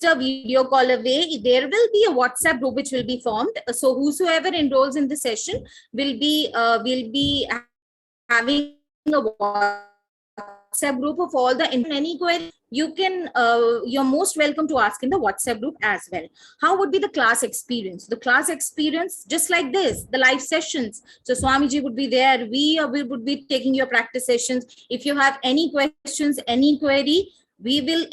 a video call away. There will be a WhatsApp group which will be formed. So whosoever enrolls in the session will be having a WhatsApp group of all the any query. You can you're most welcome to ask in the WhatsApp group as well. How would be the class experience? The class experience just like this, the live sessions. So Swamiji would be there. We would be taking your practice sessions. If you have any questions, any query, we will,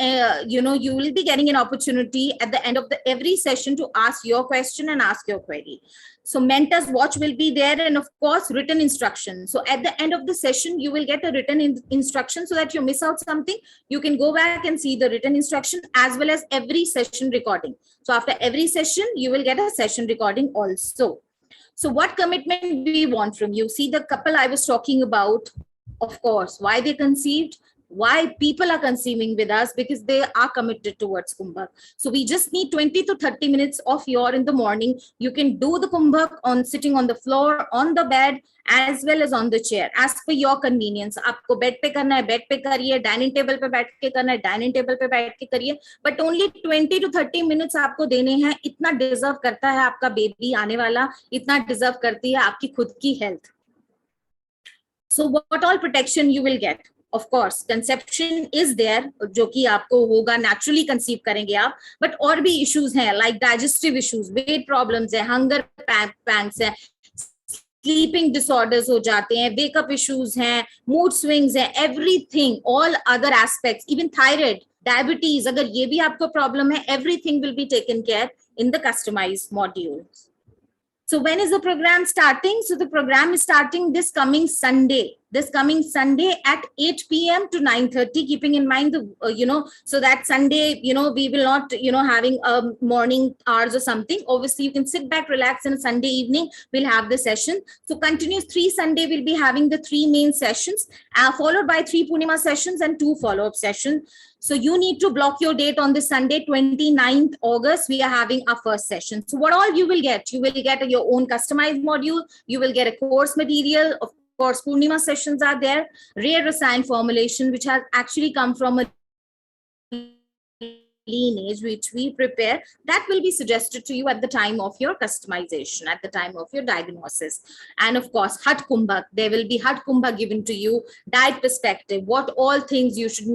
you will be getting an opportunity at the end of every session to ask your question and ask your query. So mentors watch will be there, and of course written instruction. So at the end of the session, you will get a written instruction, so that you miss out something, you can go back and see the written instruction, as well as every session recording. So after every session, you will get a session recording also. So what commitment we want from you? See, the couple I was talking about, of course, why they conceived, why people are conceiving with us, because they are committed towards Kumbhak. So we just need 20 to 30 minutes of your in the morning. You can do the Kumbhak on sitting on the floor, on the bed, as well as on the chair, as per your convenience. आपको bed पे करना है, bed पे करिए, dining table पे बैठ के करना है, dining table पे बैठ के करिए, but only 20 to 30 minutes आपको देने हैं. इतना deserve करता है आपका baby आने वाला, इतना deserve करती है आपकी खुद की health. So what all protection you will get? Of course, conception is there, जो कि आपको होगा, naturally conceive करेंगे आप, but और भी issues हैं, like digestive issues, weight problems है, hunger pangs है, sleeping disorders हो जाते हैं, wake up issues हैं, mood swings हैं, everything, all other aspects, even thyroid, diabetes, अगर ये भी आपको problem है, everything will be taken care in the customized modules. So when is the program starting? So the program is starting this coming Sunday at 8 p.m. to 9:30, keeping in mind the, so that Sunday, we will not, having morning hours or something. Obviously, you can sit back, relax, and Sunday evening, we'll have the session. So continuous 3 Sunday, we'll be having the 3 main sessions, followed by 3 Purnima sessions and 2 follow-up sessions. So you need to block your date on this Sunday, 29th August. We are having our first session. So what all you will get? You will get your own customized module. You will get a course material. Of course, Purnima sessions are there. Rare Rasayan formulation, which has actually come from a lineage which we prepare, that will be suggested to you at the time of your customization, at the time of your diagnosis. And of course, Hat Kumbhak, there will be Hat Kumbhak given to you, diet perspective, what all things you should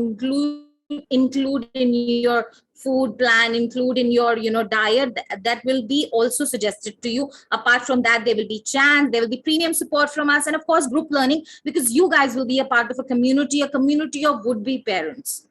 include in your food plan, include in your diet, that will be also suggested to you. Apart from that, there will be chants, there will be premium support from us, and of course group learning, because you guys will be a part of a community of would-be parents.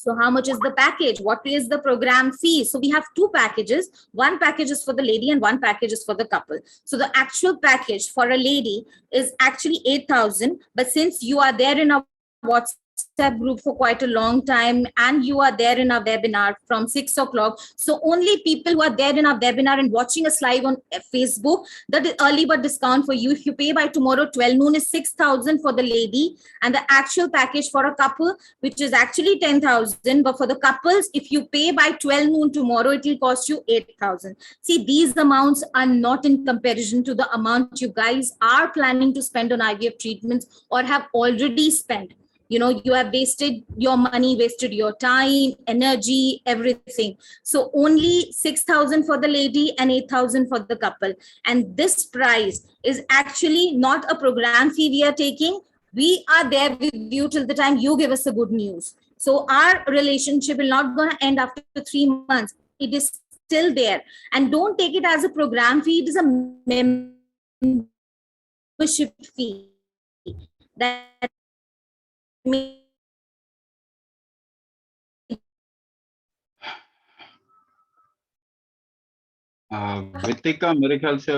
So how much is the package? What is the program fee? So we have two packages. One package is for the lady and one package is for the couple. So the actual package for a lady is actually 8,000. But since you are there in a WhatsApp group for quite a long time and you are there in our webinar from 6 o'clock, so only people who are there in our webinar and watching us live on Facebook, the early bird discount for you, if you pay by tomorrow 12 noon, is 6,000 for the lady, and the actual package for a couple, which is actually 10,000, but for the couples, if you pay by 12 noon tomorrow, it will cost you 8,000. See, these amounts are not in comparison to the amount you guys are planning to spend on IVF treatments or have already spent. You know, you have wasted your money, wasted your time, energy, everything. So only 6,000 for the lady and 8,000 for the couple. And this price is actually not a program fee we are taking. We are there with you till the time you give us the good news. So our relationship will not going to end after 3 months. It is still there. And don't take it as a program fee. It is a membership fee. That Vitika, मेरे ख्याल से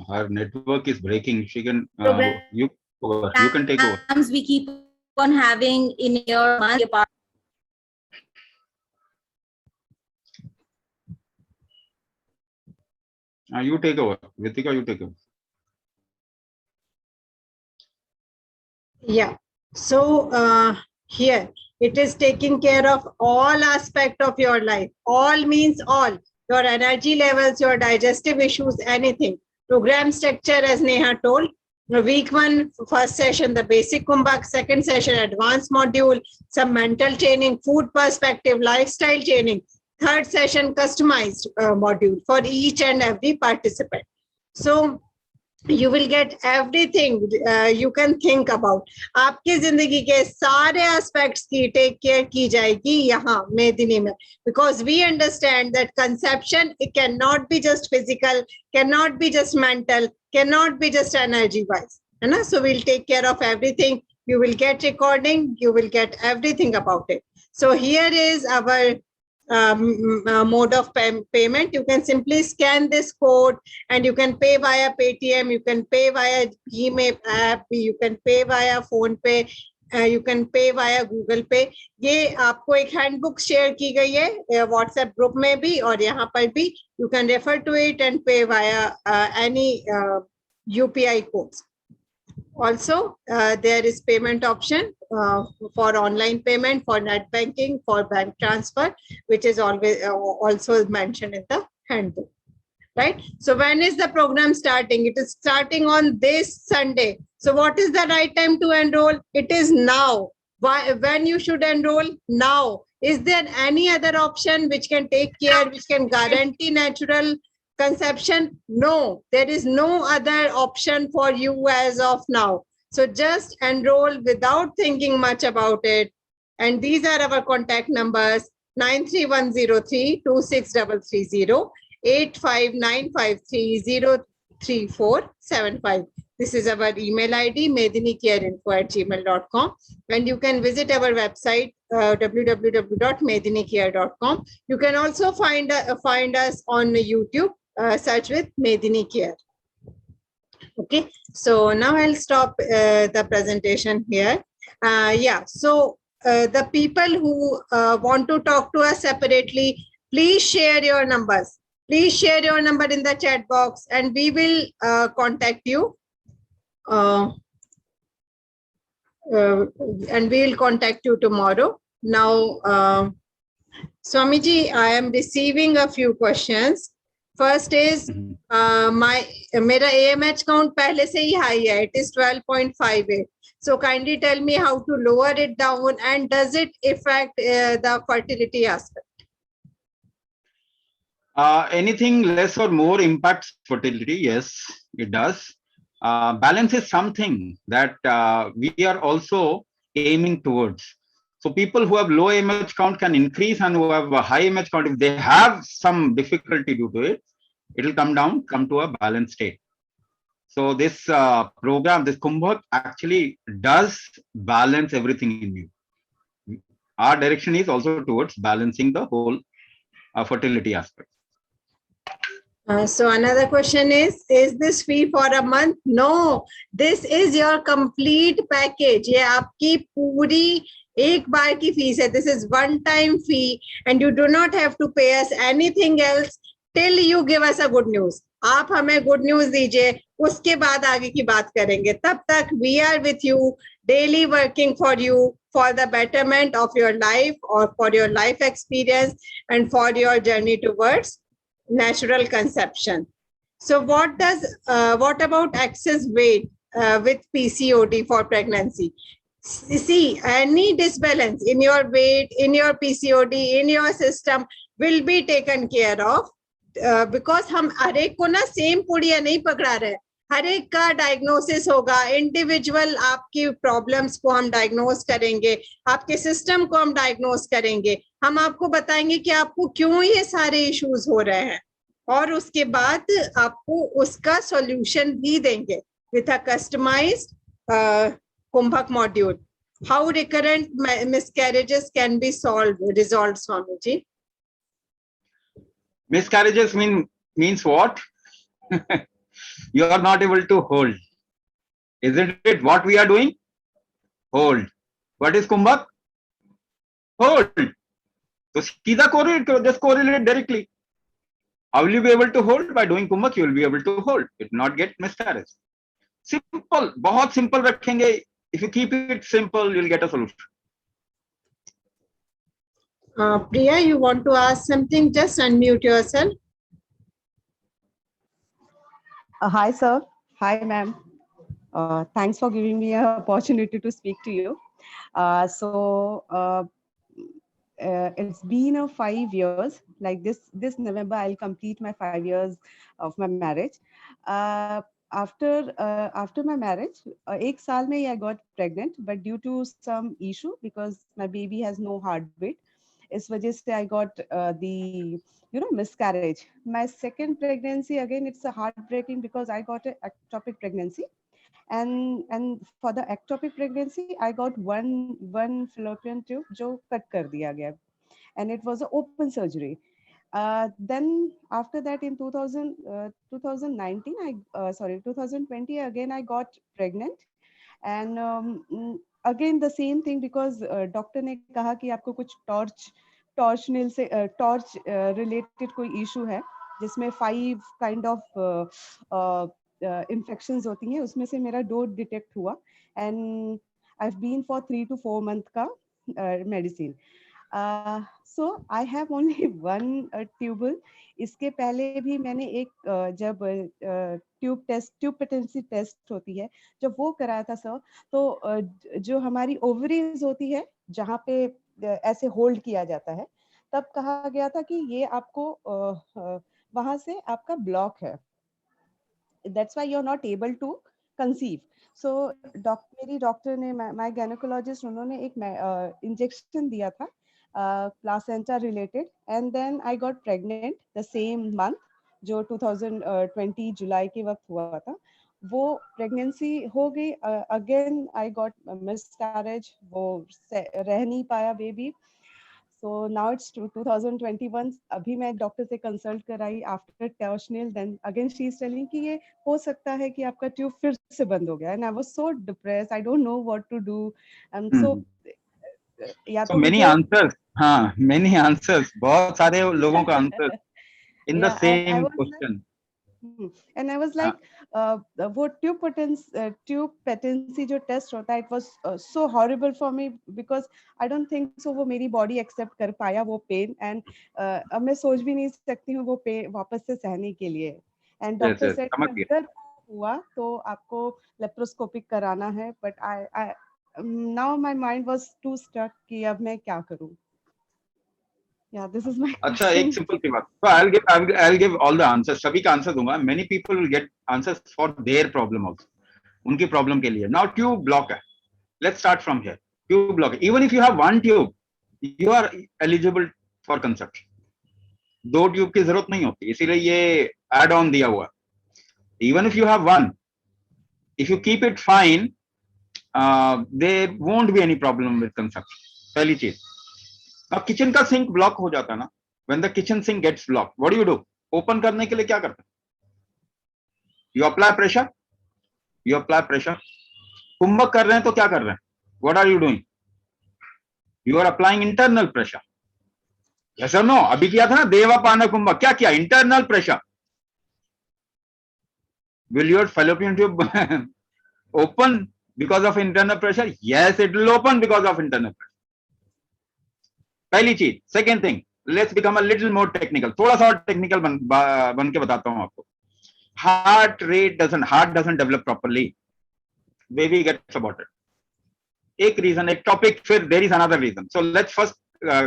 her network is breaking. She can you can take over. We keep on having in your month. You take over, Vitika. You take over. Yeah. So here it is taking care of all aspect of your life. All means all. Your energy levels, your digestive issues, anything. Program structure, as Neha told. Week 1, first session, the basic Kumbhak. Second session, advanced module, some mental training, food perspective, lifestyle training. Third session, customized module for each and every participant. So you will get everything you can think about. आपकी जिंदगी के सारे aspects की take care की जाएगी यहाँ मेदिनी में, because we understand that conception, it cannot be just physical, cannot be just mental, cannot be just energy wise, है ना? So we'll take care of everything. You will get recording, you will get everything about it. So here is our mode of payment. You can simply scan this code and you can pay via Paytm, you can pay via Gmail app, you can pay via PhonePe, you can pay via Google Pay. ये आपको एक handbook share की गई है WhatsApp group में भी और यहाँ पर भी. You can refer to it and pay via any UPI codes. Also, there is payment option for online payment, for net banking, for bank transfer, which is always also mentioned in the handbook, right? So when is the program starting? It is starting on this Sunday. So what is the right time to enroll? It is now. Why, when you should enroll? Now. Is there any other option which can take care, which can guarantee natural conception? No, there is no other option for you as of now. So just enroll without thinking much about it. And these are our contact numbers: 93103 26330, 85953033475. This is our email ID, medinicareinfo@gmail.com. And you can visit our website, www.medinicare.com. You can also find us on YouTube. Search with Medini Care. Okay, so now I'll stop the presentation here. Yeah, so the people who want to talk to us separately, please share your numbers. Please share your number in the chat box and we will contact you. And we will contact you tomorrow. Now, Swamiji, I am receiving a few questions. First is मेरा AMH count पहले से ही high है. It is 12.58. So kindly tell me how to lower it down, and does it affect the fertility aspect? Anything less or more impacts fertility. Yes, it does. Balance is something that we are also aiming towards. So people who have low AMH count can increase, and who have a high AMH count, if they have some difficulty due to it, it will come down, come to a balanced state. So this program, this Kumbhak, actually does balance everything in you. our direction is also towards balancing the whole fertility aspect. So another question is this fee for a month? No, this is your complete package. ये आपकी पूरी एक बार की fees है. This is one time fee and you do not have to pay us anything else till you give us a good news. आप हमें good news दीजिए, उसके बाद आगे की बात करेंगे. तब तक we are with you, daily working for you, for the betterment of your life or for your life experience and for your journey towards natural conception. So what about excess weight with PCOD for pregnancy? See, any disbalance in your weight, in your PCOD, in your system will be taken care of because हम हर एक को ना same पुड़िया नहीं पकड़ा रहे. हर एक का डायग्नोसिस होगा, इंडिविजुअल आपकी प्रॉब्लम्स को हम डायग्नोस करेंगे, आपके सिस्टम को हम डायग्नोस करेंगे, हम आपको बताएंगे कि आपको क्यों ये सारे इश्यूज हो रहे हैं और उसके बाद आपको उसका सॉल्यूशन भी देंगे with a customised कुंभक module. How recurrent miscarriages can be resolved, Swami ji? Miscarriages means what? You are not able to hold. Isn't it what we are doing? Hold. What is kumbhak? Hold. So सीधा correlate, just correlate directly. How will you be able to hold? By doing kumbhak, you will be able to hold. It will not get miscarriage. Simple. बहुत simple रखेंगे. If you keep it simple, you will get a solution. Priya, you want to ask something? Just unmute yourself. Hi, sir. Hi, ma'am. Thanks for giving me an opportunity to speak to you. It's been 5 years. Like this November, I'll complete my 5 years of my marriage. After my marriage, एक साल में I got pregnant, but due to some issue because my baby has no heartbeat, इस वजह से I got the miscarriage. My second pregnancy, again, it's a heartbreaking because I got an ectopic pregnancy. And for the ectopic pregnancy, I got one fallopian tube जो cut कर दिया गया. And it was an open surgery. Then after that in 2020, again, I got pregnant. And again, the same thing because doctor ने कहा कि आपको कुछ torch related कोई issue है जिसमें 5 kind of infections होती हैं, उसमें से मेरा 2 detect हुआ. And I've been for 3 to 4 month का medicine. So I have only one tubal. इसके पहले भी मैंने एक जब ट्यूब पेटेंसी टेस्ट होती है, जब वो कराया था सर, तो जो हमारी ओवरीज होती है जहाँ पे ऐसे होल्ड किया जाता है, तब कहा गया था कि ये आपको वहां से आपका ब्लॉक है. That's why you're not able to conceive. So मेरी डॉक्टर ने, my gynecologist, उन्होंने एक इंजेक्शन दिया था placenta related, and then I got pregnant the same month जो 2020 जुलाई के वक्त हुआ था. वो प्रेगनेंसी हो गई. Again I got miscarriage. वो रह नहीं पाया बेबी. So now it's 2021. अभी मैं डॉक्टर से कंसल्ट कराई after टर्शनल. Then again she is telling कि ये हो सकता है कि आपका ट्यूब फिर से बंद हो गया. And I was so depressed. I don't know what to do. And so So many answers. हाँ, many answers. बहुत सारे लोगों का answers in the same question. And I was like, वो ट्यूब पेटेंसी जो टेस्ट होता है, it was so horrible for me because I don't think so वो मेरी बॉडी एक्सेप्ट कर पाया वो पेन. एंड अब मैं सोच भी नहीं सकती हूँ वो पेन वापस से सहने के लिए. एंड डॉक्टर सेड अगर हुआ तो आपको लेप्रोस्कोपिक कराना है. But I now my mind was too stuck कि अब मैं क्या करूँ. Yeah, this is my अच्छा, एक सिंपल सी बात. So I'll give all the answers. सभी का आंसर दूंगा. Many people will get answers for their problem also. उनकी प्रॉब्लम के लिए. Now tube block है. Let's start from here. Tube block. Even if you have one tube, you are eligible for conception. 2 tube की जरूरत नहीं होती, इसीलिए ये add on दिया हुआ. Even if you have one, if you keep it fine, there won't be any problem with conception. पहली चीज. अब किचन का सिंक ब्लॉक हो जाता है ना, when the kitchen sink gets block, what do you do? Open करने के लिए क्या करते हैं? You apply pressure, you apply pressure. कुंभक कर रहे हैं तो क्या कर रहे हैं? What are you doing? You are applying internal pressure. Yes और नो? अभी किया था ना देवापान कुंभक, क्या किया? Internal pressure. Will your fallopian tube open because of internal pressure? Yes, it will open because of internal pressure. पहली चीज। Second thing, let's become a little more technical, थोड़ा सा टेक्निकल बन के बताता हूं आपको। Heart doesn't develop properly, baby gets aborted. एक रीजन, एक टॉपिक, फिर there is another reason. So let's first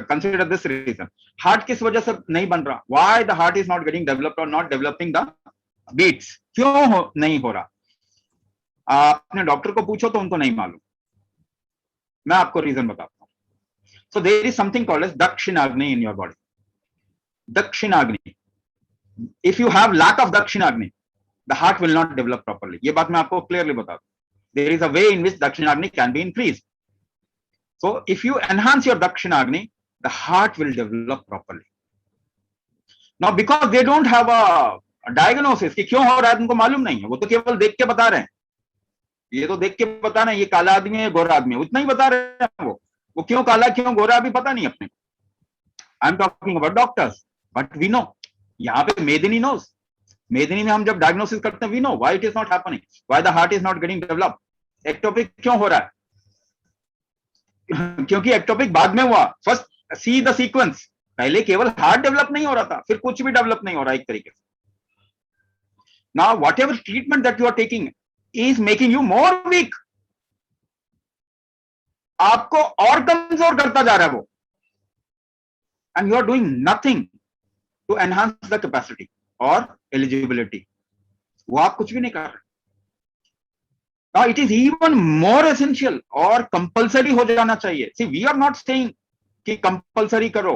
consider this reason. Heart किस वजह से नहीं बन रहा? Why the heart is not getting developed और नॉट डेवलपिंग द बीट्स? क्यों नहीं हो रहा? आपने डॉक्टर को पूछो तो उनको नहीं मालूम, मैं आपको रीजन बताता हूं। So there is something called as Dakshinagni in your body. Dakshinagni. If you have lack of Dakshinagni, the heart will not develop properly. ये बात मैं आपको clearly बता दूं. There is a way in which Dakshinagni can be increased. So if you enhance your Dakshinagni, the heart will develop properly. Now because they don't have a diagnosis कि क्यों हो रहा है उनको मालूम नहीं है, वो तो केवल देख के बता रहे हैं। ये तो देख के बता रहे हैं ये काला आदमी है, गोरा आदमी है, उतना ही बता रहे हैं। वो क्यों काला क्यों गोरा अभी पता नहीं अपने। I am talking about doctors, but we know. यहाँ पे मेदिनी नोज। मेदिनी में हम जब डायग्नोसिस करते हैं, we know why it is not happening, why the heart is not getting develop. Ectopic क्यों हो रहा है? क्योंकि एक्टोपिक बाद में हुआ। फर्स्ट सी द सीक्वेंस, पहले केवल हार्ट डेवलप नहीं हो रहा था, फिर कुछ भी डेवलप नहीं हो रहा एक तरीके से। Now whatever treatment that you are taking is making you more weak, आपको और कमजोर करता जा रहा है वो। And you are doing nothing to enhance the capacity और एलिजिबिलिटी, वो आप कुछ भी नहीं कर रहे। Now it is even more essential और कंपल्सरी हो जाना चाहिए। See, we are not saying कि कंपल्सरी करो।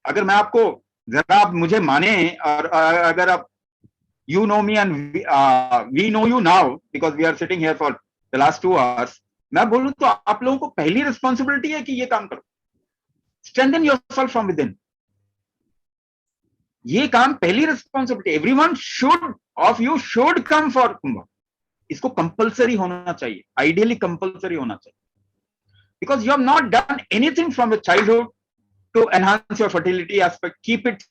अगर मैं आपको जरा आप मुझे माने और अगर आप you know me and we know you now because we are sitting here for the last 2 hours, मैं बोलूं तो आप लोगों को पहली रिस्पॉन्सिबिलिटी है कि ये काम करो, strengthen yourself from within। ये काम पहली responsibility, everyone should of you should come for कुंभ। इसको कंपल्सरी होना चाहिए, आइडियली कंपल्सरी होना चाहिए, because you have not done anything from your childhood to enhance your fertility aspect, keep it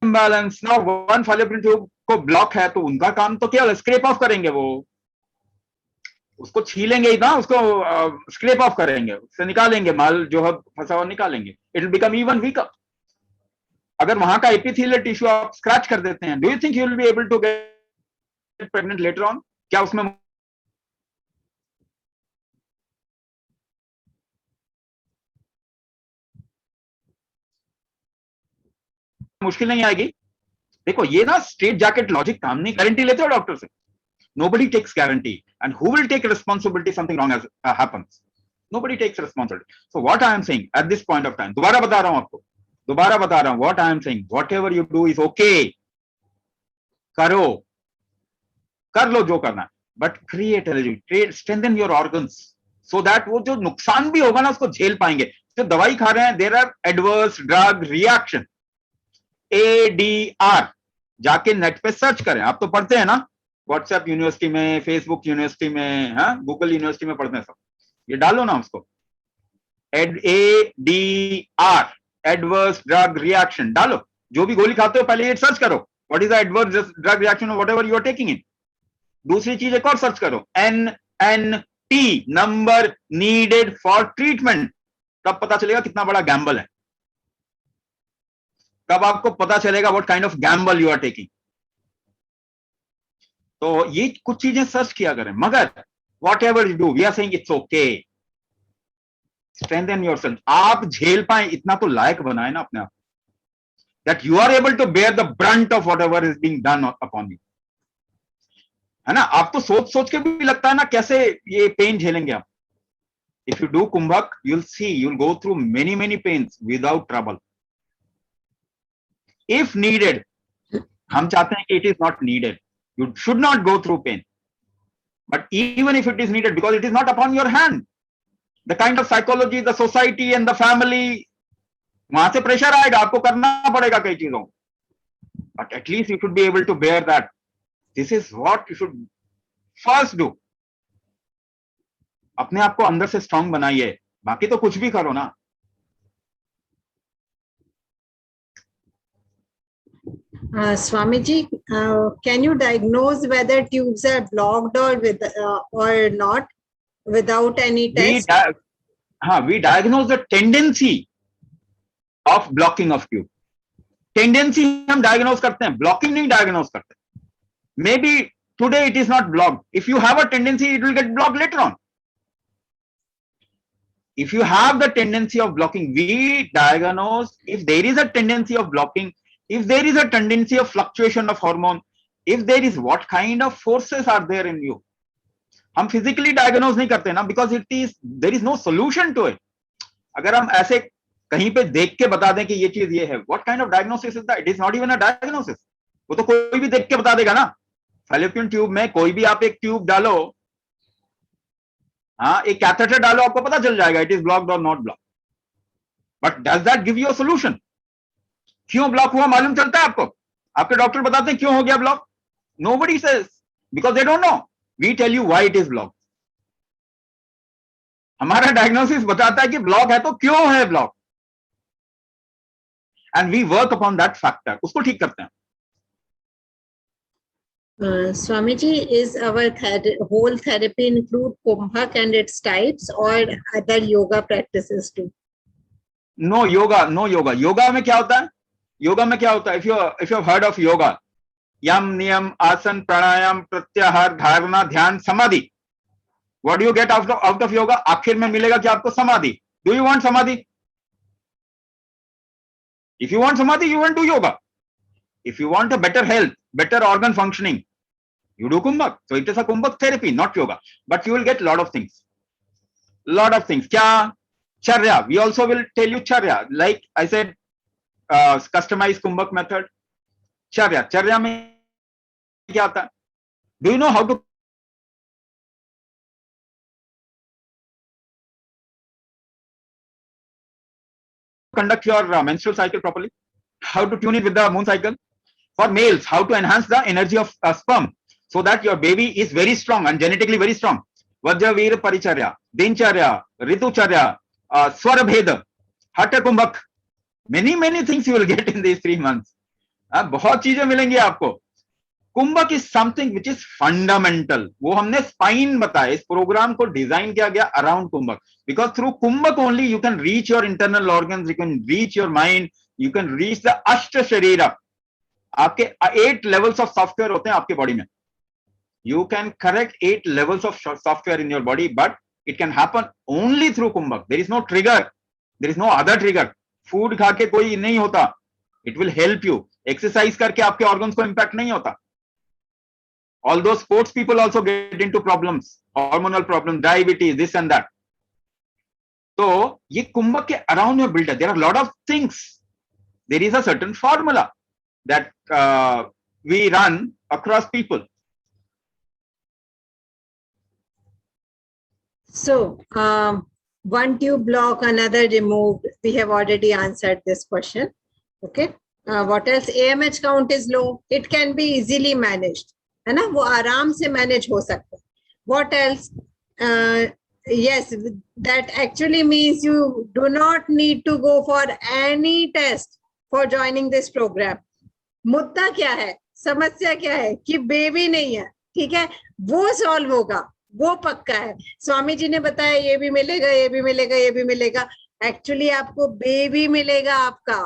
imbalance. Now one fallopian tube को block है तो उनका काम तो क्या, स्क्रैप ऑफ करेंगे, वो उसको छीलेंगे ही ना, उसको स्क्रैप ऑफ करेंगे, उससे निकालेंगे माल जो है फंसा हुआ, निकालेंगे, it will become even weaker. अगर वहां का एपिथेलियल टिश्यू आप स्क्रैच कर देते हैं, do you think you will be able to get pregnant later on? क्या उसमें मुश्किल नहीं आएगी? देखो ये ना स्ट्रेट जैकेट लॉजिक काम नहीं। गारंटी लेते हो डॉक्टर से? Nobody takes guarantee, and who will take responsibility if something wrong happens? Nobody takes responsibility. So what I am saying at this point of time, दोबारा बता रहा हूं आपको, दोबारा बता रहा हूं, what I am saying, whatever you do is okay, करो, कर लो जो करना है, but create eligibility, strengthen your organs so that वो जो नुकसान भी होगा ना उसको झेल पाएंगे। जो दवाई खा रहे हैं, there are adverse drug reaction, ADR, जाके नेट पे सर्च करें, आप तो पढ़ते हैं ना, व्हाट्सएप यूनिवर्सिटी में, फेसबुक यूनिवर्सिटी में, गूगल यूनिवर्सिटी में पढ़ते हैं सब, ये डालो ना उसको, ADR, एडवर्स ड्रग रिएक्शन डालो। जो भी गोली खाते हो पहले ये सर्च करो, what is the adverse drug reaction whatever you are taking it. दूसरी चीज एक और सर्च करो, NNT, number needed for treatment. तब पता चलेगा कितना बड़ा गैम्बल है, तब आपको पता चलेगा what kind of gamble you are taking. तो ये कुछ चीजें सर्च किया करें, मगर whatever you do, we are saying it's okay, strengthen yourself. आप झेल पाए इतना तो लायक बनाए ना अपने आप, that you are able to bear the brunt of whatever is being done upon you, है ना। आप तो सोच सोच के भी लगता है ना कैसे ये पेन झेलेंगे आप। If you do कुंभक, you'll see, you'll go through many pains without trouble. If needed, हम चाहते हैं कि it is not needed, you should not go through pain, but even if it is needed, because it is not upon your hand, the kind of psychology, the society and the family, वहां से pressure आएगा, आपको करना पड़ेगा कई चीजों, but at least you should be able to bear that. This is what you should first do. अपने आप को अंदर से स्ट्रांग बनाइए, बाकी तो कुछ भी करो ना. Swamiji, can you diagnose whether tubes are blocked or not without any test? We diagnose the tendency of blocking of tube. Tendency हम diagnose करते हैं, blocking नहीं diagnose करते. Maybe today it is not blocked. If you have a tendency, it will get blocked later on. If you have the tendency of blocking, we diagnose if there is a tendency of blocking, if there is a tendency of fluctuation of hormone, if there is what kind of forces are there in you. हम physically diagnose नहीं करते ना, because there is no solution to it. अगर हम ऐसे कहीं पे देख के बता दें कि ये चीज ये है, what kind of diagnosis is that? It is not even a diagnosis. वो तो कोई भी देख के बता देगा ना. फैलोपियन ट्यूब में कोई भी आप एक ट्यूब डालो, हाँ, एक कैथेटर डालो, आपको पता चल जाएगा इट इज ब्लॉक्ड और not blocked. But does that give you a solution? क्यों ब्लॉक हुआ मालूम चलता है आपको? आपके डॉक्टर बताते हैं क्यों हो गया block? Nobody says, because they don't know. We tell you why it is block. हमारा डायग्नोसिस बताता है कि ब्लॉक है तो क्यों है block, and we work upon that factor, उसको ठीक करते हैं. Swamiji, is our whole therapy include Kumbhak and its types or other yoga practices too? No yoga. Yoga में क्या होता है? योगा में क्या होता है? If you have heard of yoga, यम, नियम, आसन, प्राणायाम, प्रत्याहार, धारणा, ध्यान, समाधि. What do you get out of yoga? आखिर में मिलेगा कि आपको समाधि. Do you want samadhi? If you want samadhi, you want to do yoga. If you want a better health, better organ functioning, you do Kumbhak. So it is a Kumbhak therapy, not yoga. But you will get lot of things. Kya? Charya. We also will tell you Charya. Like I said, customized Kumbhak method. Charya में क्या आता है? Do you know how to conduct your menstrual cycle properly? How to tune it with the moon cycle? For males, how to enhance the energy of sperm so that your baby is very strong and genetically very strong. Vajravir Paricharya, Dincharya, Ritucharya, Swarabheda, Hatha Kumbhak. Many things you will get in these 3 months. बहुत चीजें मिलेंगी आपको. कुंभक is something which is fundamental. वो हमने spine बताया, इस programme को design किया गया around कुंभक, because through कुंभक only you can reach your internal organs, you can reach your mind, you can reach the अष्ट शरीर. आपके 8 लेवल्स ऑफ सॉफ्टवेयर होते हैं आपके बॉडी में. You can correct 8 levels of software in your body, but it can happen only through कुंभक. There is know trigger, there is no other trigger. Food खा के कोई नहीं होता. It will help you. Exercise करके आपके organs को impact नहीं होता. Although sports people also get into problems, hormonal problems, diabetes, this and that. So ये कुंभक के around में built है. There are a lot of things. There is a certain formula that we run across people. So one tube block, another removed. We have already answered this question. Okay. What else? AMH count is low. It can be easily managed. है ना, वो आराम से manage हो सकता है. What else? Yes, that actually means you do not need to go for any test for joining this program. मुद्दा क्या है, समस्या क्या है कि बेबी नहीं है, ठीक है, वो सॉल्व होगा, वो पक्का है. स्वामी जी ने बताया ये भी मिलेगा, ये भी मिलेगा, ये भी मिलेगा. एक्चुअली आपको बेबी मिलेगा आपका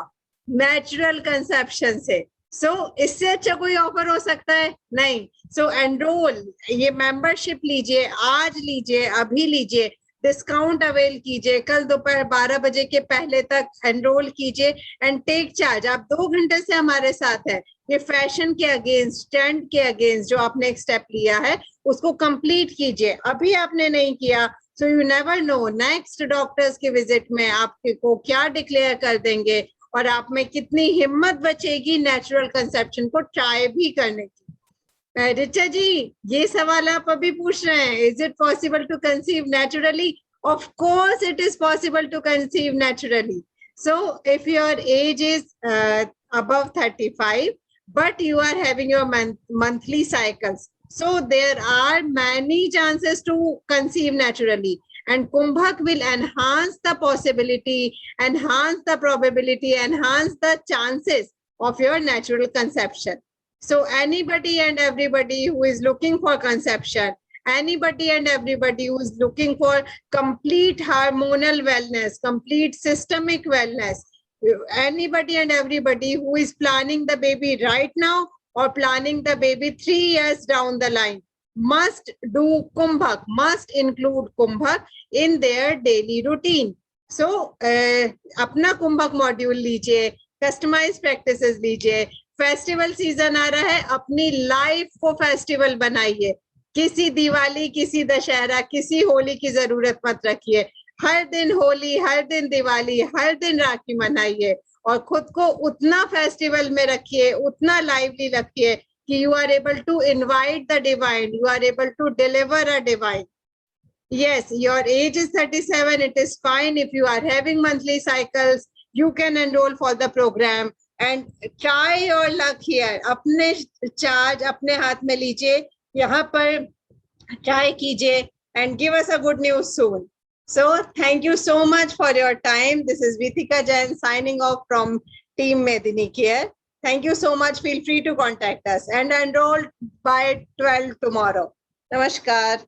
नेचुरल कंसेप्शन से. इससे अच्छा कोई ऑफर हो सकता है? नहीं. एनरोल, ये मेंबरशिप लीजिए, आज लीजिए, अभी लीजिए, डिस्काउंट अवेल कीजिए, कल दोपहर 12 बजे के पहले तक एनरोल कीजिए एंड टेक चार्ज. आप 2 घंटे से हमारे साथ है. ये फैशन के अगेंस्ट, ट्रेंड के अगेंस्ट जो आपने एक स्टेप लिया है उसको कंप्लीट कीजिए. अभी आपने नहीं किया, so you never know next doctors के विजिट में आपको क्या डिक्लेयर कर देंगे और आप में कितनी हिम्मत बचेगी नेचुरल कंसेप्शन को ट्राई भी करने की. रिचा जी, ये सवाल आप अभी पूछ रहे हैं, is it possible to conceive naturally? Of course, it is possible to conceive naturally. So if your age is above 35, but you are having your monthly cycles, so there are many chances to conceive naturally. And Kumbhak will enhance the possibility, enhance the probability, enhance the chances of your natural conception. So anybody and everybody who is looking for conception, anybody and everybody who is looking for complete hormonal wellness, complete systemic wellness, anybody and everybody who is planning the baby right now or planning the baby 3 years down the line, must do Kumbhak, must include Kumbhak in their daily routine. So, अपना Kumbhak module लीजिए, customized practices लीजिए, festival season आ रहा है, अपनी life को festival बनाइए, किसी दिवाली, किसी दशहरा, किसी होली की जरूरत मत रखिए, हर दिन होली, हर दिन दिवाली, हर दिन राखी मनाइए और खुद को उतना फेस्टिवल में रखिए, उतना लाइवली रखिए कि you are able to invite the divine, you are able to deliver a divine. Yes, your age is 37, it is fine. If you are having monthly cycles, you can enroll for the program and try your luck here. अपने charge अपने हाथ में लीजिए, यहाँ पर try कीजिए and give us a good news soon. So thank you so much for your time. This is Vitika Jain signing off from Team Medini Care. Thank you so much. Feel free to contact us and enroll by 12 tomorrow. Namaskar.